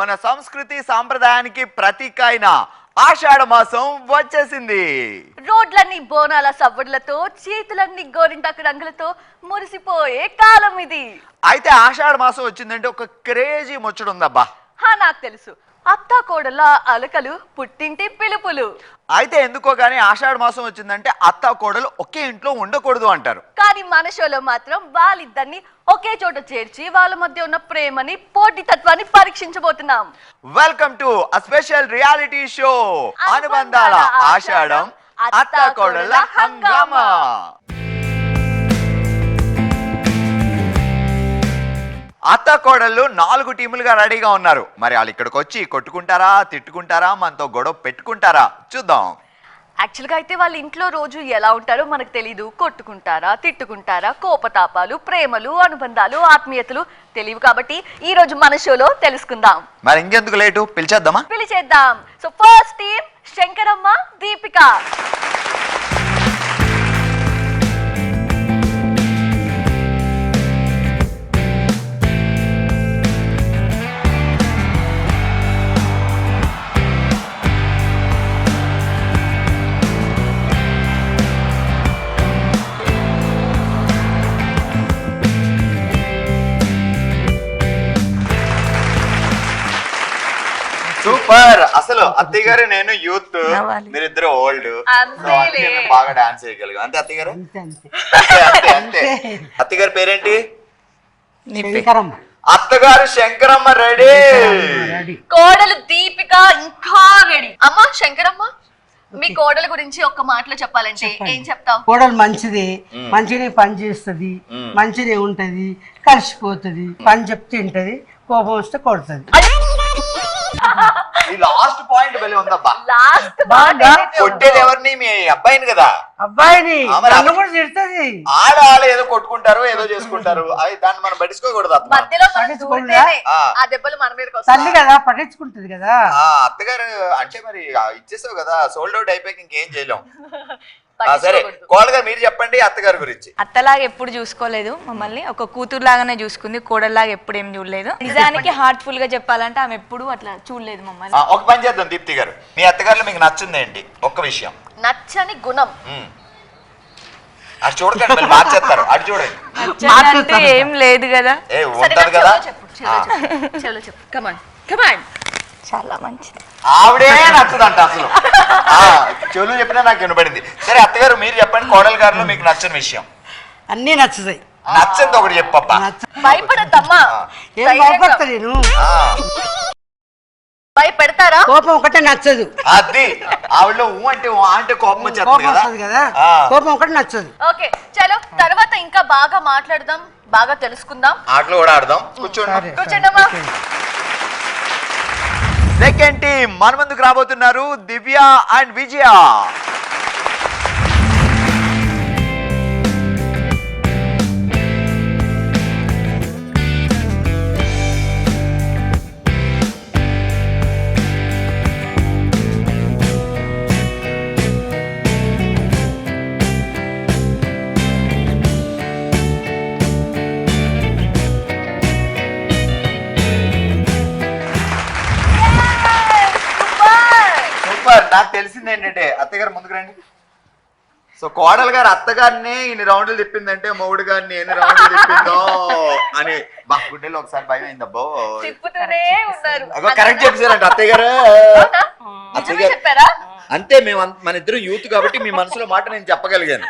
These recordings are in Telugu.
మన సంస్కృతి సాంప్రదాయానికి ప్రతీక అయిన ఆషాఢ మాసం వచ్చేసింది. రోడ్లన్నీ బోనాల సవ్వడ్లతో, చేతులన్నీ గోరింటాకు రంగులతో మురిసిపోయే కాలం ఇది. అయితే ఆషాఢ మాసం వచ్చిందంటే ఒక క్రేజీ ముచ్చట ఉందబ్బా. నాకు తెలుసు, అత్తా కోడల అలకలు, పుట్టింటి పిలుపులు. అయితే ఎందుకో గానీ ఆషాఢ మాసం వచ్చిందంటే అత్త కోడలు ఒకే ఇంట్లో ఉండకూడదు అంటారు. కానీ మన షోలో మాత్రం వాళ్ళిద్దరిని ఒకే చోట చేర్చి వాళ్ళ మధ్య ఉన్న ప్రేమని, పోటీతత్వాన్ని పరీక్షించబోతున్నాం. Welcome to a special reality show అనుబంధాల ఆషాఢం అత్త కోడల హంగామా. అత్త కోడళ్ళు 4 టీములుగా రెడీగా ఉన్నారు. మరి వాళ్ళు ఇక్కడికి వచ్చి కొట్టుకుంటారా, తిట్టుకుంటారా, మనతో గొడవ పెట్టుకుంటారా చూద్దాం. యాక్చువల్గా అయితే వాళ్ళ ఇంట్లో రోజు ఎలా ఉంటారో మనకు తెలీదు. కొట్టుకుంటారా, తిట్టుకుంటారా, కోపతాపాలు, ప్రేమలు, అనుబంధాలు, ఆత్మీయతలు తెలియవు. కాబట్టి ఈ రోజు మన షోలో తెలుసుకుందాం. మరి ఇంకెందుకు లేటు, పిలిచేద్దాం. So first team Shankaramma, Deepika. Super. అసలు అత్తయ్య గారు నేను యూత్, మీరిద్దరు ఓల్డ్, బాగా డాన్స్ చేయగలిగాం. అంతే అత్తయ్య గారు? అంతే. అత్తయ్య గారి పేరేంటి? అత్తగారు శంకరమ్మ రెడీ, కోడలు దీపిక ఇంకా రెడీ. అమ్మ శంకరమ్మ, మీ కోడల గురించి ఒక్క మాటలో చెప్పాలంటే ఏం చెప్తావు? కోడలు మంచిది, మంచిగా పని చేస్తుంది, మంచిగా ఉంటది, కలిసిపోతుంది, పని చెప్తే వింటది, కోపం వస్తే కొడుతుంది. ఈ లాస్ట్ పాయింట్ వెళ్ళి ఉందబ్బా. లాస్ట్ కొట్టేది ఎవరిని? మీ అబ్బాయిని కదా. అబ్బాయిని నన్ను కూడా తిడుతుంది. ఆడాలి ఏదో కొట్టుకుంటారు, ఏదో చేసుకుంటారు, అది దాన్ని మనం పట్టించుకోకూడదు. మధ్యలో ఆ దెబ్బలు మన మీదకి వస్తాయి. తల్లి కదా, పట్టించుకుంటది కదా. అత్తగారు అంటే మరి ఇచ్చేసావు కదా, సోల్డ్ అవుట్ అయిపోయి ఇంకేం చేయలేం. సరే కోడలుగా మీరు చెప్పండి అత్తగారి గురించి. అత్తలాగా ఎప్పుడు చూసుకోలేదు మమ్మల్ని, ఒక కూతురు లాగానే చూసుకుంది, కోడల్లాగా ఎప్పుడు ఏం చూడలేదు. నిజానికి హార్ట్ఫుల్ గా చెప్పాలంటే ఆమె ఎప్పుడు అట్లా చూడలేదు మమ్మల్ని. ఒక పని చేద్దాం దీప్తి గారు, మీ అత్తగారిలో మీకు నచ్చింది ఏంటి? ఒక్క విషయం. నచ్చని గుణం. అది చూడకండి, మార్చేస్తారు. అటు చూడండి. ఏం లేదు కదా, ఉంటది కదా. చెప్పు. కమాన్. చాలా మంచిది. ఆవిడే నచ్చదంట అసలు. చెవులు చెప్పినా నాకు వినపడింది. సరే అత్తగారు మీరు చెప్పండి, కోడలు గారిలో మీకు నచ్చని విషయం. అన్ని నచ్చుతాయి. నచ్చంది ఒకటి చెప్పబ్బా. భయపడద్దమ్మా. ఏం భయపడతా నేను? భయపెడతారా? కోపం ఒకటే నచ్చదు. అది ఆవిడలో అంటే కోపం వచ్చేస్తుంది కదా, కోపం ఒకటి నచ్చదు. ఓకే చలో, తర్వాత ఇంకా బాగా మాట్లాడదాం, బాగా తెలుసుకుందాం, ఆటలు కూడా ఆడదాం. కూర్చోండమ్మా. సెకండ్ టీం మన ముందుకు రాబోతున్నారు దివ్య అండ్ విజయ. నాకు తెలిసింది ఏంటంటే అత్తగారు ముందుకు రండి. సో కోడలు గారు అత్తగారిని ఇన్ని రౌండ్లు తిప్పిందంటే మొగుడు గారిని ఎన్ని రౌండ్లు తిప్పిందో అని మా గుండెలో ఒకసారి భయం అయిందబ్బో. కరెక్ట్ చెప్పారంట అత్తయ్య గారు. అంతే, మేము మన ఇద్దరు యూత్ కాబట్టి మీ మనసులో మాట నేను చెప్పగలిగాను.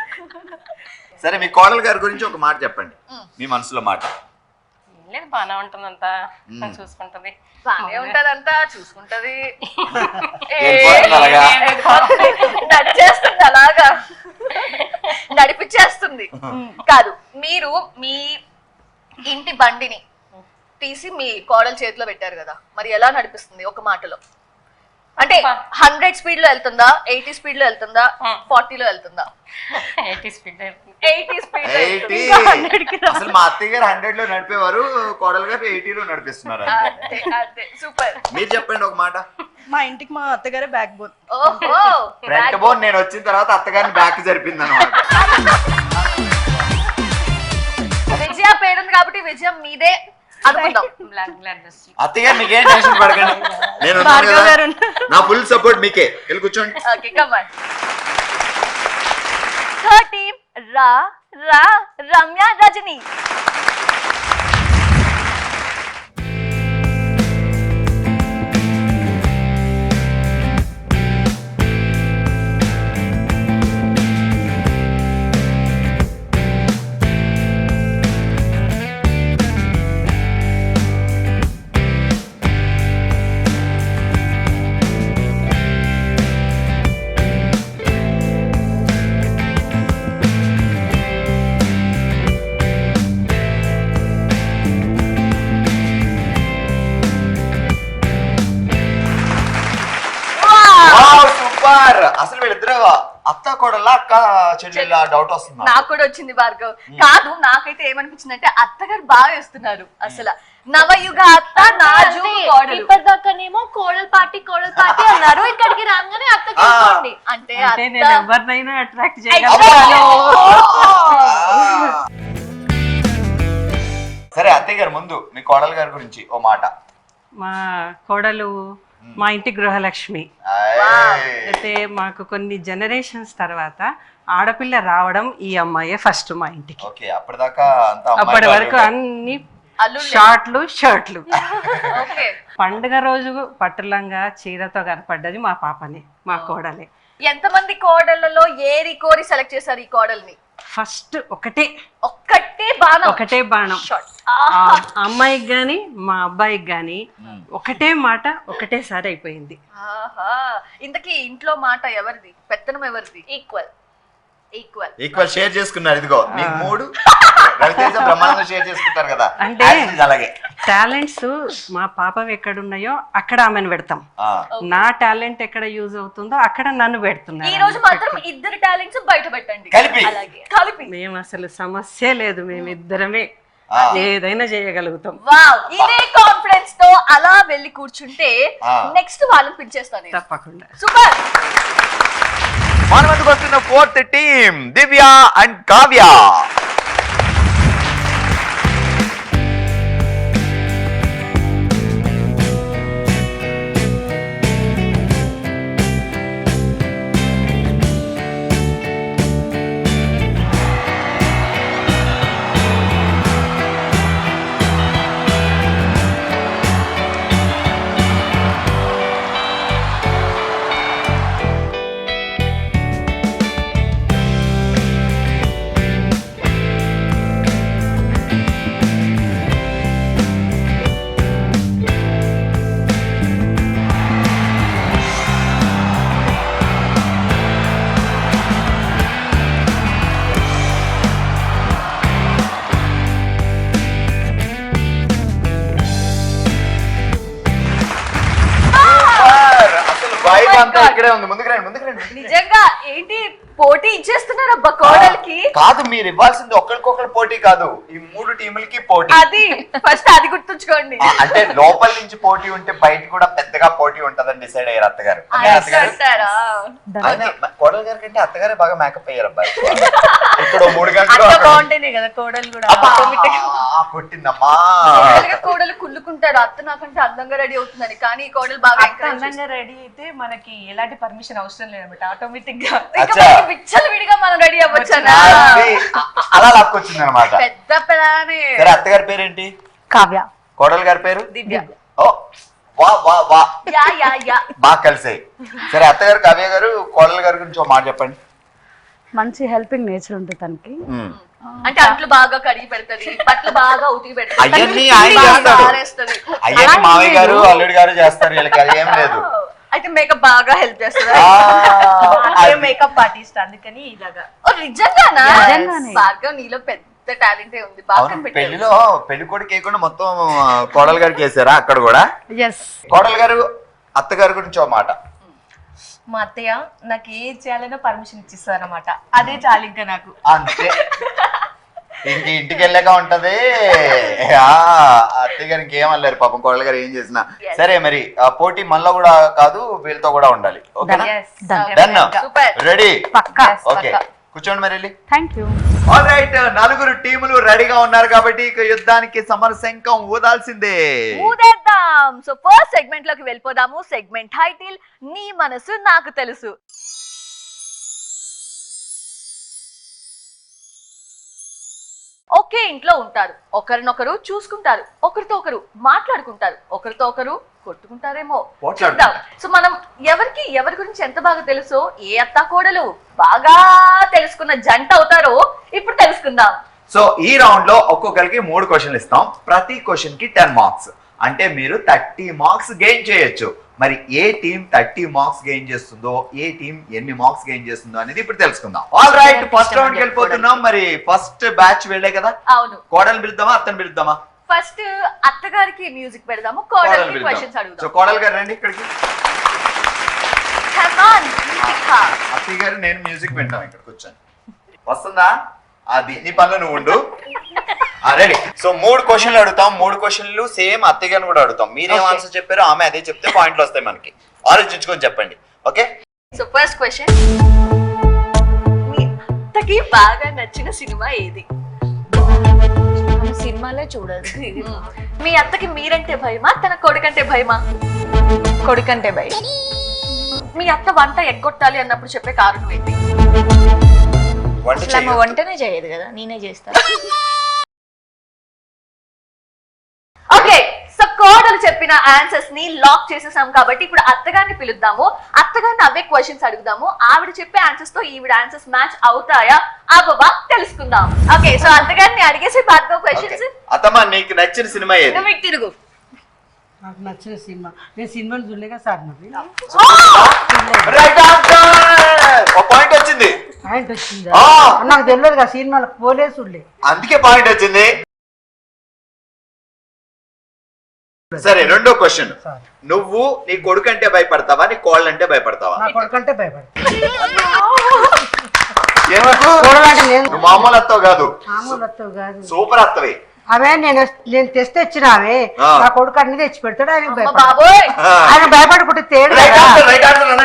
సరే మీ కోడలు గారి గురించి ఒక మాట చెప్పండి, మీ మనసులో మాట. బానే ఉంటుందంతా, చూసుకుంటది, బానే ఉంటదంతా చూసుకుంటది, నడిచేస్తుంది, అలాగా నడిపించేస్తుంది. కాదు, మీరు మీ ఇంటి బండిని తీసి మీ కోడల చేతిలో పెట్టారు కదా, మరి ఎలా నడిపిస్తుంది ఒక మాటలో? అంటే 100 స్పీడ్ లో వెళ్తుందా, 80 స్పీడ్ లో వెళ్తుందా, 40 లో వెళ్తుందా? 80 స్పీడ్. అసలు మా అత్తయ్య గారు 100 లో నడిపేవారు, కోడలు గారు 80 లో నడిపిస్తున్నారు. సూపర్. మీరు చెప్పండి ఒక మాట. మా ఇంటికి మా అత్తగారే బ్యాక్ బోన్. ఫ్రంట్ బోన్ నేను వచ్చిన తర్వాత అత్తగారిని బ్యాక్ జరిపింది అన్నమాట. విజయ పేరుంది కాబట్టి విజయం మీదే. అనుకుందాం. Black dress. అత్తయ్య గారు మీకేం టెన్షన్ పడకండి, నేను ఉన్నాను భార్గవ్ కదా. గారు ఉన్నారు. నా ఫుల్ సపోర్ట్ మీకే. వెళ్ళి కూర్చోండి. Okay come on. Third team Ramya Rajani. Super. అసలు వీళ్ళిద్దరు అత్త కోడలా అక్క చెల్లెళ్ళ డౌట్ వస్తుంది నాకు కూడా వచ్చింది భార్గవ్. కాదు, నాకైతే ఏమనిపించింది అంటే అత్తగారు బాగా వేస్తున్నారు అసలు. నవయుగ అత్త, నాజు కోడలు. ఇప్పటిదాకానేమో కోడలు పార్టీ అన్నారు, ఇక్కడికి రాగానే అత్తకి అంటే అంటే నేను అత్త ఎవరినైనా అట్రాక్ట్ Exactly. సరే అత్తయ్య గారు, ముందు మీ కోడలు గారి గురించి ఓ మాట. మా కోడలు మా ఇంటి గృహలక్ష్మి. ఆయ్. అయితే మాకు కొన్ని జనరేషన్స్ తర్వాత ఆడపిల్ల రావడం ఈ అమ్మాయే ఫస్ట్ మా ఇంటికి. ఓకే, అప్పటిదాకా అంతా అమ్మాయి అప్పటి గారు వరకు ఉండే. అన్ని అల్లుళ్ళే. షార్ట్లు షర్ట్లు. ఓకే. పండుగ రోజు పట్టులంగా చీరతో కనపడ్డది మా పాపని, మా కోడలే. ఎంతమంది కోడళ్ళలో ఏరి కోరి సెలెక్ట్ చేశారు ఈ కోడల్ని? ఫస్ట్ ఒకటే ఒకటే బాణం. షాట్. ఆ అమ్మాయికి గాని మా అబ్బాయికి గాని ఒకటే మాట ఒకటేసారి అయిపోయింది. ఆహా. ఇంతకీ ఇంట్లో మాట ఎవరిది, పెత్తనం ఎవరిది? ఈక్వల్. ఈక్వల్ షేర్ చేసుకున్నారు. ఇదిగో మీకు 3, రవితేజ బ్రహ్మాండంగా షేర్ చేసుకుంటారు కదా. అంటే As it is అలాగే టాలెంట్స్ మా పాపం ఎక్కడున్నాయో అక్కడ ఆమెను పెడతాం, ఆ. నా టాలెంట్ ఎక్కడ యూజ్ అవుతుందో అక్కడ నన్ను ఈ పెడుతున్నారు. రోజు మాత్రం ఇద్దరు టాలెంట్స్ బయట పెట్టండి. కలిపి. అలాగే కలిపి. మేము అసలు సమస్య లేదు, మేమిద్దరమే ఆ. ఏదైనా చేయగలుగుతాం. వావ్, ఇదే కాన్ఫిడెన్స్ తో అలా వెళ్ళి కూర్చుంటే ఆ. నెక్స్ట్ వాళ్ళని పిలిచేస్తాను నేను. తప్పకుండా. సూపర్. మన ముందుకు వస్తున్న 4th team Divya and Kavya. అసలు వైబ్ అంతా ఇక్కడే ఉంది. ముందుకు రండి. నిజంగా ఏంటి పోటీ ఇచ్చేస్తున్నారు అబ్బా కోడలికి. కాదు, మీరు ఇవ్వాల్సింది ఒకరికొకరు పోటీ కాదు, ఈ 3 టీములకి పోటీ. అది ఫస్ట్ అది గుర్తుంచుకోండి. అంటే లోపల నుంచి పోటీ ఉంటే బయట కూడా పెద్దగా పోటీ ఉంటదని డిసైడ్ అయ్యారు అత్తగారు. అంటారా? ఆయన కోడలు గారి కంటే అత్తగారే బాగా మేకప్ అయ్యారు అబ్బాయి. ఇక్కడ 3 గంటలు అంత అక్కడ. బాగుంటేనే కదా కోడలు కూడా. అబ్బా, కొట్టిందమ్మా. జనరల్గా కోడలు కుళ్ళుకుంటారు అత్త నాకంటే అందంగా రెడీ అవుతుందని, కానీ ఈ కోడలు బాగా అందంగా రెడీ అయితే మనకి ఎలాంటి పర్మిషన్ అవసరం లేదన్నమాట, ఆటోమేటిక్ గా అచ్చా. విచ్చలు విడిగా మనం రెడీ అవ్వచ్చనా? అది అలా లాక్కొచ్చింది అనమాట. పెద్ద ప్లానే. సరే, అత్తగారి పేరేంటి? కావ్య. కోడలు గారి పేరు దివ్య. ఓ వా వా వా, యా బాగా కలిసాయి. సరే అత్తగారు, కావ్య గారు, కోడలు గారి గురించి ఒక మాట చెప్పండి. మంచి హెల్పింగ్ నేచర్ ఉంటుంది తనకి. అంటే అంట్లు బాగా కడిగి పెడతది, బట్టలు బాగా ఉతికి పెడతది, అవన్నీ ఆయన చేస్తారు. ఆరేస్తది. అయ్యని మావయ్య గారు, అల్లుడి గారు చేస్తారు, వీళ్ళకి అది ఏం లేదు. అయితే మేకప్ బాగా హెల్ప్ చేస్తుంది. మేకప్ ఆర్టిస్ట్, అందుకని ఇలాగా. నిజంగానా? నిజంగానే. భార్గవ్ నీలో పెద్ద టాలెంటే ఉంది, బాగా అవును, కనిపెట్టావు. పెళ్లిలో పెళ్లి కొడుకు వేయకుండా మొత్తం కోడలు గారికి వేసారా అక్కడ కూడా? ఎస్. కోడలు గారు, అత్తగారి గురించి ఒక మాట. మా అత్తయ్య నాకు ఏది చేయాలన్నా పర్మిషన్ ఇచ్చిస్తారన్నమాట, అదే చాలు ఇంకా నాకు. అంతే, ఇంక ఇంటికి వెళ్ళాక ఉంటది. అత్తయ్య గారు ఇంకేమనలేరు పాపం, కోడలు గారు ఏం చేసినా. సరే మరి పోటీ మనలో కూడా కాదు, వీళ్ళతో కూడా ఉండాలి. ఓకేనా? Yes. డన్. సూపర్. రెడీ? పక్కా. ఓకే, కూర్చోండి మరి వెళ్ళి. Thank you. ఆల్రైట్, నలుగురు టీములు రెడీగా ఉన్నారు కాబట్టి ఇక యుద్ధానికి సమర శంఖం ఊదాల్సిందే. ఊదేద్దాం. సో ఫస్ట్ సెగ్మెంట్ లోకి వెళ్ళిపోదాము. సెగ్మెంట్ టైటిల్ నీ మనసు నాకు తెలుసు. ఒకే ఇంట్లో ఉంటారు, ఒకరినొకరు చూసుకుంటారు, ఒకరితో ఒకరు మాట్లాడుకుంటారు, ఒకరితో ఒకరు కొట్టుకుంటారేమో చూద్దాం. సో మనం ఎవరి గురించి ఎంత బాగా తెలుసో, ఏ అత్త కోడలు బాగా తెలుసుకున్న జంట అవుతారో ఇప్పుడు తెలుసుకుందాం. సో ఈ రౌండ్ లో ఒక్కొక్కరికి 3 క్వశ్చన్లు ఇస్తాం. ప్రతి క్వశ్చన్ కి 10 మార్క్స్, అంటే మీరు 30 మార్క్స్ గెయిన్ చేయొచ్చు. మరి ఏ టీం 30 మార్క్స్ గెయిన్ చేస్తుందో, ఏ టీం ఎన్ని మార్క్స్ గెయిన్ చేస్తుందో అనేది ఇప్పుడు తెలుసుకుందాం. ఆల్ రైట్, ఫస్ట్ రౌండ్ కి వెళ్ళిపోతున్నాం. మరి ఫస్ట్ బ్యాచ్ వెళ్ళే కదా. అవును, కోడలు పిలుద్దామా అత్తని పిలుద్దామా? ఫస్ట్ అత్తగారికి మ్యూజిక్ పెడదాము, కోడలికి క్వశ్చన్స్ సో అడుగుదాం. కోడలు గారు రండి ఇక్కడికి. Come on, music ha. అత్తయ్య గారు నేను మ్యూజిక్ వింటాం, ఇక్కడికి వచ్చాను. వస్తుందా? అది నీ పనులు నువ్వు ఉండు. రెడీ. సో 3 క్వశ్చన్లు అడుగుతాం. 3 క్వశ్చన్లు సేమ్ అత్తయ్య గారిని కూడా అడుగుతాం. మీరేం ఆన్సర్ చెప్పారో ఆమె అదే చెప్తే పాయింట్లు వస్తాయి మనకి. ఆలోచించుకొని చెప్పండి. ఓకే. సో ఫస్ట్ క్వశ్చన్, మీ అత్తకి బాగా నచ్చిన సినిమా ఏది? సినిమాలే చూడదు. మీ అత్తకి మీరంటే భయమా, తన కొడుకంటే భయమా? కొడుకంటే భయం. మీ అత్త వంట ఎగ్గొట్టాలి అన్నప్పుడు చెప్పే కారణం ఏంటి? అసలు ఆమె వంటనే చేయదు కదా, నేనే చేస్తా. ఓకే, సో కోడలు చెప్పిన ఆన్సర్స్ ని లాక్ చేసేసాం కాబట్టి ఇప్పుడు అత్తగారిని పిలుద్దాము. అత్తగారిని అవే క్వశ్చన్స్ అడుగుదాము. ఆవిడ చెప్పే ఆన్సర్స్ తో ఈవిడ ఆన్సర్స్ మ్యాచ్ అవుతాయా అవ్వవా తెలుసుకుందాం. ఓకే, సో అత్తగారిని అడిగేసి బాగా క్వశ్చన్స్. అత్తమ్మ, నీకు నచ్చిన సినిమా ఏది? నువ్వు ఇటు తిరుగు. నాకు నచ్చిన సినిమా, నేను సినిమాలు చూడలేక సార్ మరి రైట్ ఆన్సర్. ఒక పాయింట్ వచ్చింది. పాయింట్ వచ్చిందా? నాకు తెలియదు కదా, సినిమాలకు పోలే చూడలే, అందుకే పాయింట్ వచ్చింది. సరే, రెండో క్వశ్చన్. నువ్వు నీ కొడుకు అంటే భయపడతావా, నీ కోళ్ళు అంటే భయపడతావా? నా కొడుకంటే భయపడతా. ఏమకు? చూడాలంటే నేను నువ్వు మామూలు అత్తవు కాదు, మామూలు అత్తవు కాదు, సూపర్ అత్తవి. అవే నేను తెస్తే తెచ్చిన ఆమె నా కొడుకు అన్ని తెచ్చి పెడతాడు, ఆయనకు భయపడ, బాబోయ్, ఆయన భయపడుకుంటే తేడు రైట్ కదా. ఆన్సర్, రైట్ ఆన్సర్ అన్న.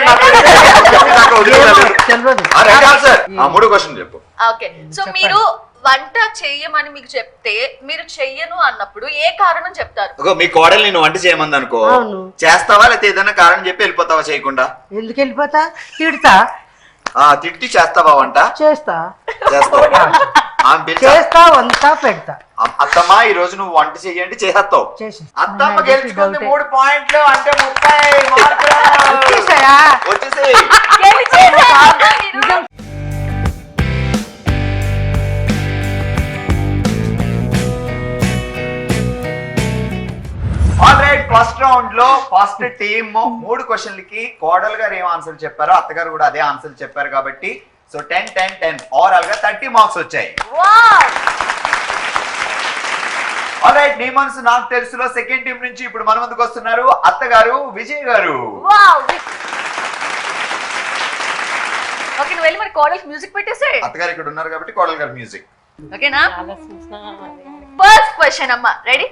నాకు వదిలేయలేదు. తెలియదు. Right answer. 3 క్వశ్చన్ చెప్పు. ఓకే, సో మీరు వంట చెయ్యమని మీకు చెప్తే మీరు చెయ్యను అన్నప్పుడు ఏ కారణం చెప్తారు? ఒక మీ కోడలు నేను వంట చేయమంది అనుకో, అవును. చేస్తావా లేకపోతే ఏదైనా కారణం చెప్పి వెళ్ళిపోతావా చేయకుండా? ఎందుకు వెళ్ళిపోతా? తిడతా, తిట్టి చేస్తావా వంట? చేస్తా, చేస్తావా? ఆమె పిలిచా, చేస్తా, వంతా, పెడతా. అత్తమ్మ ఈ రోజు నువ్వు వంట చెయ్యండి, చేస్తావు. చేసేస్తా. అత్తమ్మ గెలుచుకుంది 3 పాయింట్లు, అంటే 30 మార్కులు వచ్చేసాయా? వచ్చేసాయి. గెలిచేశారు. ఆల్రైట్, ఫస్ట్ రౌండ్ లో ఫస్ట్ టీమ్ 3 క్వశ్చన్లకి కోడలు గారు ఏం ఆన్సర్ చెప్పారో అత్తగారు కూడా అదే ఆన్సర్ చెప్పారు కాబట్టి సో 10 10 10 ఓవరాల్ గా 30 మార్క్స్ వచ్చాయి. వావ్, ఆల్రైట్, నీ మనసు నాకు తెలుసులో సెకండ్ టీం నుంచి ఇప్పుడు మన ముందుకు వస్తున్నారు అత్తగారు విజయ్ గారు. వావ్. ఓకే, నువ్వు వెళ్ళి మరి కోడలికి మ్యూజిక్ పెట్టేసే. అత్తగారు ఇక్కడ ఉన్నారు కాబట్టి కోడలు గారు మ్యూజిక్. ఓకేనా? ఫస్ట్ క్వశ్చన్ అమ్మా, రెడీ?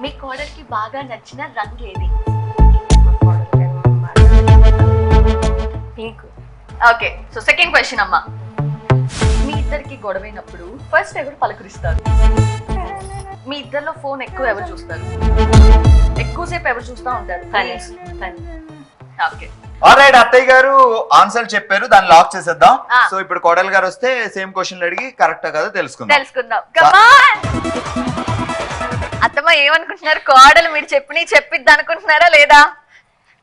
మీ కోడలికి బాగా నచ్చిన రంగు ఏది? Pink. Okay, so second question అమ్మా, మీ ఇద్దరికి గొడవైనప్పుడు ఫస్ట్ ఎవరు పలకరిస్తారు? మీ ఇద్దరిలో ఫోన్ ఎక్కువ ఎవరు చూస్తారు? ఎక్కువసేపు ఎవరు చూస్తా ఉంటారు? ఓకే, ఆల్రైట్, అత్తయ్య గారు ఆన్సర్ చెప్పారు, దాన్ని లాక్ చేసేద్దాం. ఆ. సో ఇప్పుడు కోడలు గారు వస్తే సేమ్ క్వశ్చన్ అడిగి కరెక్ట్ కదా తెలుసుకుందాం. తెలుసుకుందాం. Come on. అత్తమ్మ ఏమనుకుంటున్నారు? కోడలు మీరు చెప్పిద్ది అనుకుంటున్నారా లేదా?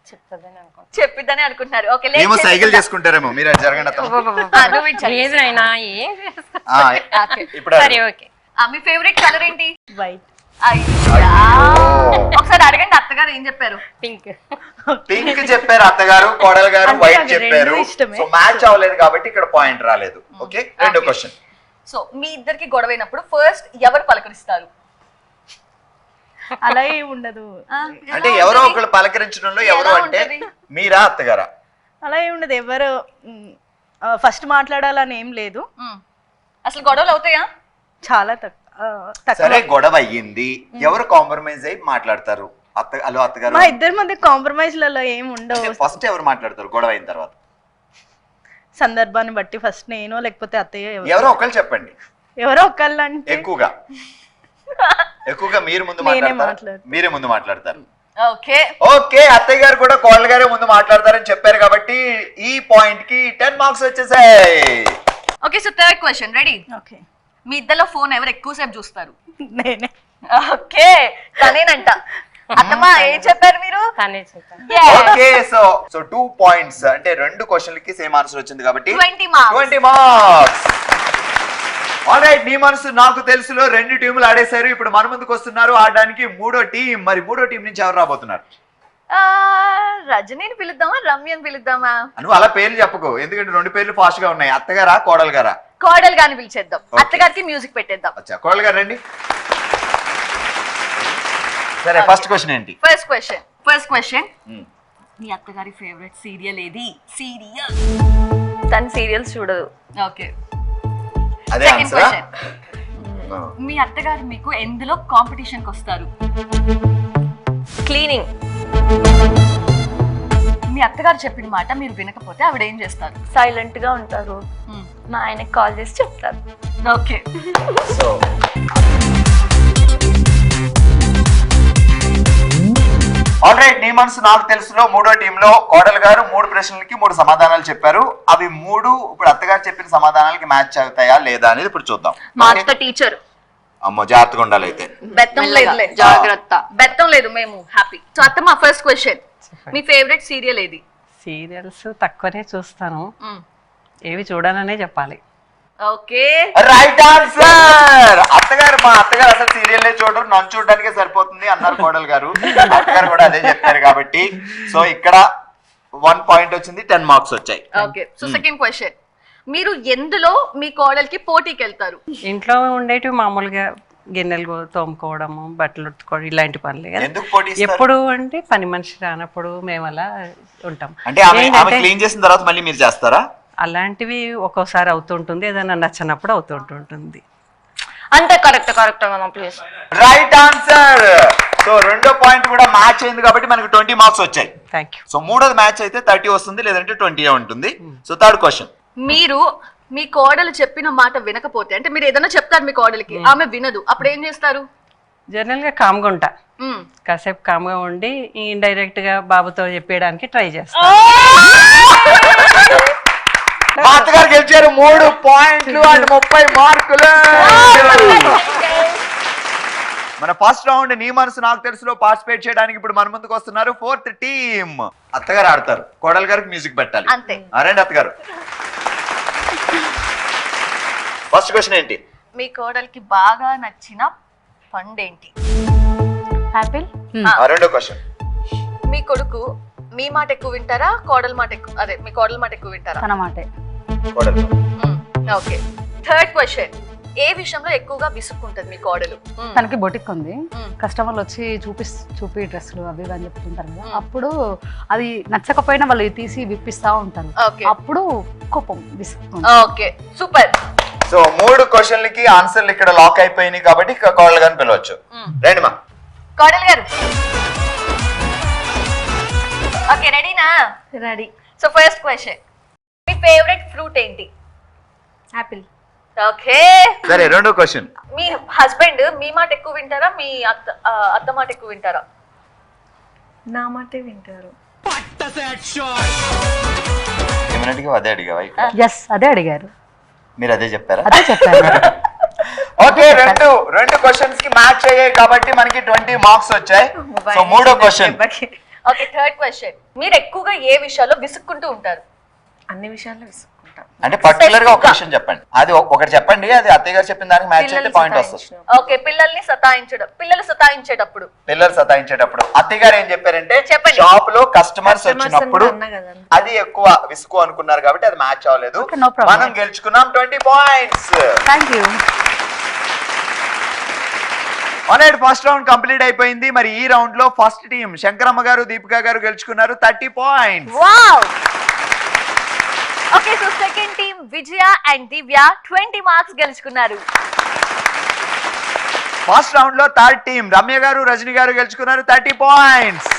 చెప్తుందని అనుకుంటా. చెప్పిద్దని అనుకుంటున్నారు. ఓకే, ఏమో సైకిల్ చేసుకుంటారేమో, మీరు అది జరగండి అత్తమ్మ. లేదు నాయనా, ఏం చేస్తా. ఇప్పుడు సరే, ఓకే. మీ ఫేవరెట్ కలర్ ఏంటి? వైట్. అయ్యా, ఒకసారి అడగండి అత్తగారు ఏం చెప్పారు? పింక్. పింక్ చెప్పారు అత్తగారు, కోడలు గారు అంటే వైట్ నాకు చెప్పారు. రెండు ఇష్టమే. సో మ్యాచ్ అవ్వలేదు కాబట్టి ఇక్కడ పాయింట్ రాలేదు. ఓకే, రెండో క్వశ్చన్. సో మీ ఇద్దరికి గొడవైనప్పుడు ఫస్ట్ ఎవరు పలకరిస్తారు? అలా ఏం ఉండదు, అంటే ఎవరో ఒకళ్ళు పలకరించడంలో ఎవరు అంటే మీరా అత్తగారా? అలా ఏం ఉండదు. ఎవరు ఫస్ట్ మాట్లాడాలని ఏం లేదు, అసలు గొడవలు అవుతాయా? చాలా సరే, గొడవ అయ్యింది, ఎవరు కాంప్రమైజ్ అయ్యి మాట్లాడతారు? హలో అత్తగారు. మా ఇద్దరి మధ్య కాంప్రమైజ్లలో ఏం ఉండవు. ఫస్ట్ ఎవరు మాట్లాడతారు గొడవ అయిన తర్వాత? సందర్భాన్ని బట్టి ఫస్ట్ నేను లేకపోతే అత్తయ్య ఎవరో ఒకళ్ళు చెప్పండి ఎవరో ఒకళ్ళు అంటే ఎక్కువగా మీరు ముందు నేనే మాట్లాడతారు, మీరే ముందు మాట్లాడతారు. ఓకే ఓకే, అత్తయ్య గారు కూడా కోడలు గారే ముందు మాట్లాడతారని చెప్పారు కాబట్టి ఈ పాయింట్ కి 10 మార్క్స్ వచ్చేసాయి. Okay so third question ready? Okay మీ ఇద్దరిలో ఫోన్ ఎవరు ఎక్కువసేపు చూస్తారు? నేనే. ఓకే తనేనంట. అత్తమ్మా ఏం చెప్పారు మీరు? తనే చెప్పాను. ఓకే సో 2 పాయింట్స్ అంటే 2 క్వశ్చన్లకి సేమ్ ఆన్సర్ వచ్చింది కాబట్టి 20 marks. 20 మార్క్స్. ఆల్రైట్, నీ మనసు నాకు తెలుసులో 2 టీములు ఆడేశారు. ఇప్పుడు మన ముందుకు వస్తున్నారు ఆడడానికి మూడో టీం. మరి మూడో టీం నుంచి ఎవరు రాబోతున్నారు? రజనీని పిలుద్దామా రమ్యని పిలుద్దామా? నువ్వు అలా పేర్లు చెప్పకు, ఎందుకంటే 2 పేర్లు ఫాస్ట్ గా ఉన్నాయి. అత్తగారా కోడలు గారా? కోడలు గాని పిలిచేద్దాం. అత్తగారికి మ్యూజిక్ పెట్టేద్దాం. అచ్చా, కోడలు గారు రండి. సరే, ఫస్ట్ క్వశ్చన్ ఏంటి? ఫస్ట్ క్వశ్చన్ మీ అత్తగారి ఫేవరెట్ సీరియల్ ఏది? సీరియల్ తను సీరియల్స్ చూడదు. ఓకే. అదే సెకండ్ ఆన్సర్. క్వశ్చన్ మీ అత్తగారు మీకు ఎందులో కాంపిటీషన్ కి వస్తారు? క్లీనింగ్. మీ అత్తగారు చెప్పిన మాట మీరు వినకపోతే ఆవిడ ఏం చేస్తారు? సైలెంట్ గా ఉంటారు. మా ఆయనకి కాల్ చేసి చెప్తారు. ఓకే. సో ఆల్రైట్, నీ మనసు నాకు తెలుసులో మూడో టీంలో కోడలు గారు 3 ప్రశ్నలకి 3 సమాధానాలు చెప్పారు. అవి 3 ఇప్పుడు అత్తగారు చెప్పిన సమాధానాలకి మ్యాచ్ అవుతాయా లేదా అనేది ఇప్పుడు చూద్దాం. మా అత్త టీచర్. అమ్మో, జాగ్రత్తగా ఉండాలి అయితే. బెత్తం లేదులే, జాగ్రత్త. బెత్తం లేదు, మేము హ్యాపీ. సో అత్త మా ఫస్ట్ క్వశ్చన్, మీ ఫేవరెట్ సీరియల్ ఏది? సీరియల్స్ తక్కువనే చూస్తాను, ఏవి చూడాలనే చెప్పాలి. Okay, right answer. అత్తగారు మా అత్తగారు అసలు సీరియల్ చూడరు, నన్ను చూడడానికే సరిపోతుంది అన్నారు కోడలు గారు. అత్తగారు కూడా అదే చెప్పారు కాబట్టి సో ఇక్కడ 1 పాయింట్ వచ్చింది, 10 మార్క్స్ వచ్చాయి. ఓకే. సో సెకండ్ క్వశ్చన్, మీరు ఎందులో మీ కోడలికి పోటీకి వెళ్తారు? ఇంట్లో ఉండేటివి మామూలుగా గిన్నెలు తోముకోవడము, బట్టలు ఉతుకోవడం, ఇలాంటి పనులే కదా. ఎందుకు పోటీ ఇస్తారు? ఎప్పుడు అంటే పని మనిషి రానప్పుడు మేము అలా ఉంటాం. అంటే ఆమె క్లీన్ చేసిన తర్వాత మళ్ళీ మీరు చేస్తారా? అలాంటివి ఒక్కోసారి అవుతుంటుంది, ఏదైనా నచ్చినప్పుడు అవుతుంటుంది. అంతే, కరెక్ట్ కదా ప్లీజ్. Right answer. సో రెండో పాయింట్ కూడా మ్యాచ్ అయింది కాబట్టి మనకు 20 మార్క్స్ వచ్చాయి. Thank you. సో మూడోది మ్యాచ్ అయితే 30 వస్తుంది, లేదంటే 20 ఉంటుంది. సో థర్డ్ క్వశ్చన్, మీరు మీ కోడలు చెప్పిన మాట వినకపోతే, అంటే మీరు ఏదైనా చెప్తారు మీ కోడలికి, ఆమె వినదు, అప్పుడు ఏం చేస్తారు? జనరల్ గా కామ్గా ఉంటా, కాసేపు కామ్గా ఉండి ఇండైరెక్ట్ గా బాబుతో చెప్పేయడానికి ట్రై చేస్తా. మా అత్తగారు గెలిచారు 3 పాయింట్లు అండ్ 30 మార్కులు. మన ఫస్ట్ రౌండ్ నీ మనసు నాకు తెలుసులో పార్టిసిపేట్ చేయడానికి ఇప్పుడు మన ముందుకు వస్తున్నారు 4th టీం. అత్తగారు ఆడతారు, కోడలు గారికి మ్యూజిక్ పెట్టాలి. అంతే. రండి అత్తగారు. ఫస్ట్ క్వశ్చన్ ఏంటి? మీ కోడలికి బాగా నచ్చిన పండేంటి? యాపిల్. రెండో క్వశ్చన్, మీ కొడుకు మీ మాట ఎక్కువ వింటారా, కోడల మాట ఎక్కువ, అదే మీ కోడల మాట ఎక్కువ వింటారా? తన మాటే. కోడలు. ఓకే. థర్డ్ క్వశ్చన్, ఏ విషయంలో ఎక్కువగా విసుక్కుంటది మీ కోడలు? తనకి బొటిక్ ఉంది, కస్టమర్లు వచ్చి చూపి డ్రెస్సులు అవి ఇవి అని చెప్తుంటారు కదా, అప్పుడు అది నచ్చకపోయినా వాళ్ళు తీసి విప్పిస్తా ఉంటారు, అప్పుడు కోపం విసుక్కుంటుంది. Okay, super. సో 3 క్వశ్చన్లకి ఆన్సర్లు ఇక్కడ లాక్ అయిపోయినాయి కాబట్టి కోడలు గారిని పిలవచ్చు. రండి మా కోడలు గారు. ఓకే, రెడీనా? రెడీ. సో ఫస్ట్ క్వశ్చన్, మీ ఫేవరెట్ ఫ్రూట్ ఏంటి? యాపిల్. ఓకే. సరే, రెండో క్వశ్చన్, మీ హస్బెండ్ మీ మాట ఎక్కువ వింటారా, మీ అత్త మాట ఎక్కువ వింటారా? నా మాటే వింటారు. అదే అడిగావా? ఎస్, అదే అడిగారు, మీరు అదే చెప్పారా? అదే చెప్పారు. ఓకే, రెండు క్వశ్చన్స్ కి మ్యాచ్ అయ్యాయి కాబట్టి మనకి 20 మార్క్స్ వచ్చాయి. సో మూడో క్వశ్చన్. ఓకే, థర్డ్ క్వశ్చన్, మీరు ఎక్కువగా ఏ విషయాల్లో విసుక్కుంటూ ఉంటారు? అన్ని విషయాల్లో విసుక్కుంటాం. అంటే పర్టికులర్ గా ఒక విషయం చెప్పండి, అది ఒకటి చెప్పండి, అది అత్తయ్య గారు చెప్పిన దానికి మ్యాచ్ అయితే పాయింట్ వస్తుంది. ఓకే, పిల్లల్ని సతాయించడం, పిల్లలు సతాయించేటప్పుడు అత్తయ్య గారు ఏం చెప్పారంటే షాప్ లో కస్టమర్స్ వచ్చినప్పుడు అది ఎక్కువ విసుగు అనుకున్నారు కాబట్టి అది మ్యాచ్ అవ్వలేదు. మనం గెలుచుకున్నాం 20 points. Thank you. First round complete అయిపోయింది. మరి ఈ రౌండ్ లో ఫస్ట్ టీం శంకరమ్మ గారు, దీపిక గారు గెలుచుకున్నారు 30 points. Wow. Okay, so second team Vijaya and Divya 20 marks గెలుచుకున్నారు. ఫస్ట్ రౌండ్ లో థర్డ్ టీం రమ్య గారు, రజని గారు గెలుచుకున్నారు 30 points.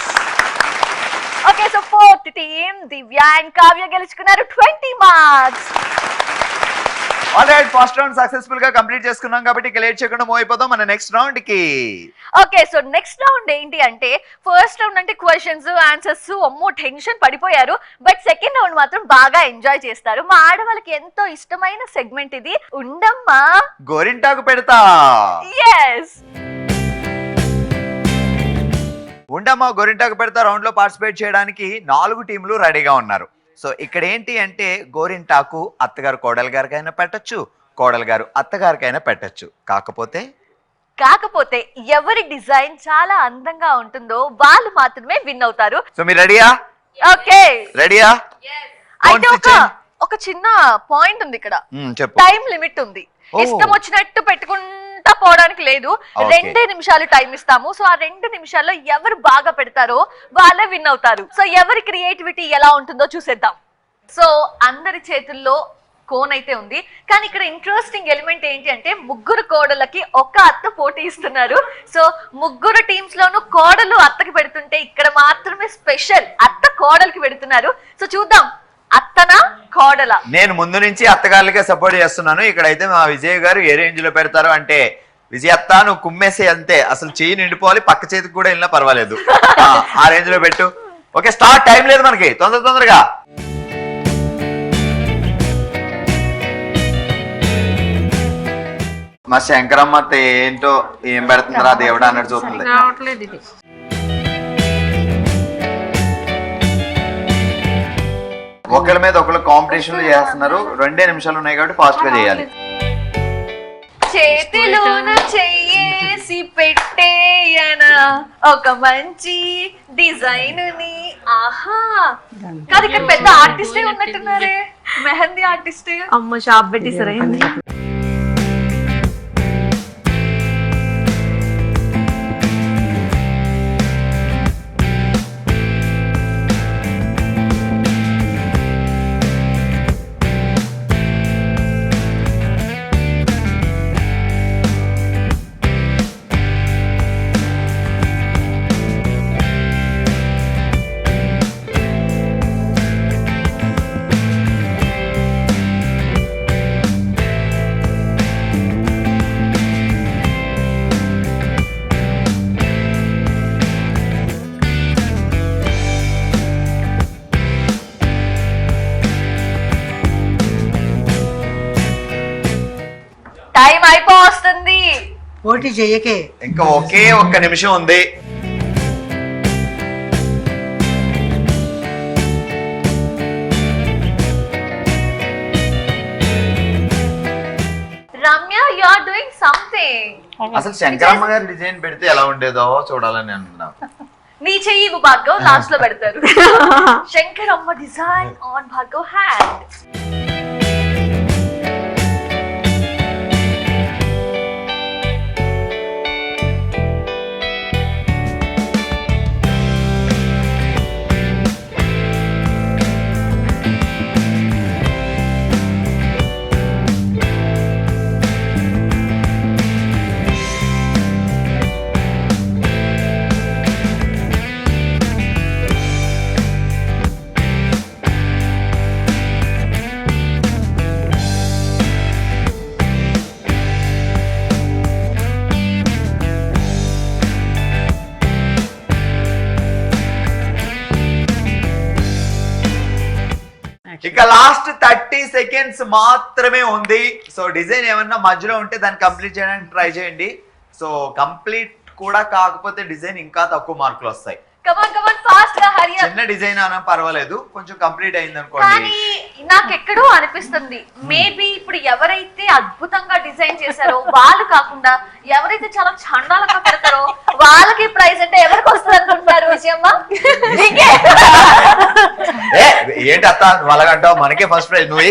Okay, so fourth first team Divya and Kavya గెలుచుకున్నారు 20 marks. Alright, first round successful గా కంప్లీట్ చేసుకున్నాం కాబట్టి ఇక లేట్ చేయకుండా మూవ్ అయిపోదాం మన నెక్స్ట్ రౌండ్ కి. ఓకే, సో నెక్స్ట్ రౌండ్ ఏంటి అంటే, ఫస్ట్ రౌండ్ అంటే క్వశ్చన్స్ ఆన్సర్స్ అమ్మో టెన్షన్ పడిపోయారు. బట్ సెకండ్ రౌండ్ మాత్రం బాగా ఎంజాయ్ చేస్తారు. మా ఆడవాళ్ళకి ఎంతో ఇష్టమైన సెగ్మెంట్ ఇది, ఉండమ్మా గోరింటాకు పెడతా. ఎస్, ఉండమ్మా గోరింటాకు పెడతా రౌండ్ లో పార్టిసిపేట్ చేయడానికి 4 టీంలు రెడీగా ఉన్నారు. సో ఇక్కడ ఏంటి అంటే గోరింటాకు అత్తగారు కోడలు గారికైనా పెట్టచ్చు, కోడలు గారు అత్తగారికైనా పెట్టచ్చు. కాకపోతే ఎవరి డిజైన్ చాలా అందంగా ఉంటుందో వాళ్ళు మాత్రమే విన్ అవుతారు. సో మీరు రెడీయా? ఓకే రెడీయా? అయితే ఒక చిన్న పాయింట్ ఉంది ఇక్కడ, చెప్పు. టైం లిమిట్ ఉంది. ఇష్టం వచ్చినట్టు పెట్టుకుంటా పోవడానికి లేదు. 2 నిమిషాలు టైం ఇస్తాము. సో ఆ 2 నిమిషాల్లో ఎవరు బాగా పెడతారో వాళ్ళే విన్ అవుతారు. సో ఎవరి క్రియేటివిటీ ఎలా ఉంటుందో చూసేద్దాం. సో అందరి చేతుల్లో కోన్ అయితే ఉంది, కానీ ఇక్కడ ఇంట్రెస్టింగ్ ఎలిమెంట్ ఏంటి అంటే ముగ్గురు కోడలకి ఒక అత్త పోటీ ఇస్తున్నారు. సో ముగ్గురు టీమ్స్ లోను కోడలు అత్తకి పెడుతుంటే ఇక్కడ మాత్రమే స్పెషల్ అత్త కోడలికి పెడుతున్నారు. సో చూద్దాం అత్తనా కోడల. నేను ముందు నుంచి అత్తగారులకే సపోర్ట్ చేస్తున్నాను. ఇక్కడైతే మా విజయ్ గారు ఏ రేంజ్ లో పెడతారు అంటే, విజయ్ అత్త నువ్వు కుమ్మేసే అంతే, అసలు చెయ్యి నిండిపోవాలి, పక్క చేతికి కూడా వెళ్ళినా పర్వాలేదు, ఆ రేంజ్ లో పెట్టు. ఓకే స్టార్ట్, టైం లేదు మనకి, తొందరగా. మా శంకరమ్మ అత్త ఏంటో ఏం పెడుతుందిరా దేవుడా అన్నట్టు చూస్తుంది. రావట్లేదు ఇది. ఒకరి మీద ఒకరు కాంపిటీషన్ చేస్తున్నారు. 2 నిమిషాలు ఉన్నాయి కాబట్టి ఫాస్ట్ గా చేయాలి. చేతిలోన చెయ్యేసి పెట్టేయన ఒక మంచి డిజైన్ ని. ఆహా, కాదు ఇక్కడ పెద్ద ఆర్టిస్టే ఉన్నట్టున్నారే, మెహందీ ఆర్టిస్ట్. అమ్మ షాప్ పెట్టి సరైంది. టైం అయిపోతుంది. పోటీ చెయ్యకే, ఇంకా ఒకే ఒక్క నిమిషం ఉంది. Ramya, you are doing something. అసలు శంకరమ్మ గారి డిజైన్ పెడితే ఎలా ఉండేదో చూడాలని అనుకున్నాం. నీ చెయ్యి భార్గవ్ లాస్ట్ లో పెడతారు. Shankaramma design on Bhargav hand. ఇక లాస్ట్ 30 సెకండ్స్ మాత్రమే ఉంది. సో డిజైన్ ఏమన్నా మధ్యలో ఉంటే దాన్ని కంప్లీట్ చేయడానికి ట్రై చేయండి. సో కంప్లీట్ కూడా కాకపోతే డిజైన్ ఇంకా తక్కువ మార్కులు వస్తాయి. చిన్న డిజైన్ అన్నా పర్వాలేదు, కొంచెం కంప్లీట్ అయింది అనుకోండి. కానీ నాకెక్కడో అనిపిస్తుంది, మేబీ ఇప్పుడు ఎవరైతే అద్భుతంగా డిజైన్ చేశారో వాళ్ళు కాకుండా ఎవరైతే చాలా చండాలంగా పెడతారో వాళ్ళకి ప్రైజ్ అంటే ఎవరికి వస్తుంది అనుకుంటున్నారు విజయమ్మ? ఏంటి అత్త వాళ్ళకంటావు? మనకే ఫస్ట్ ప్రైజ్. నువ్వు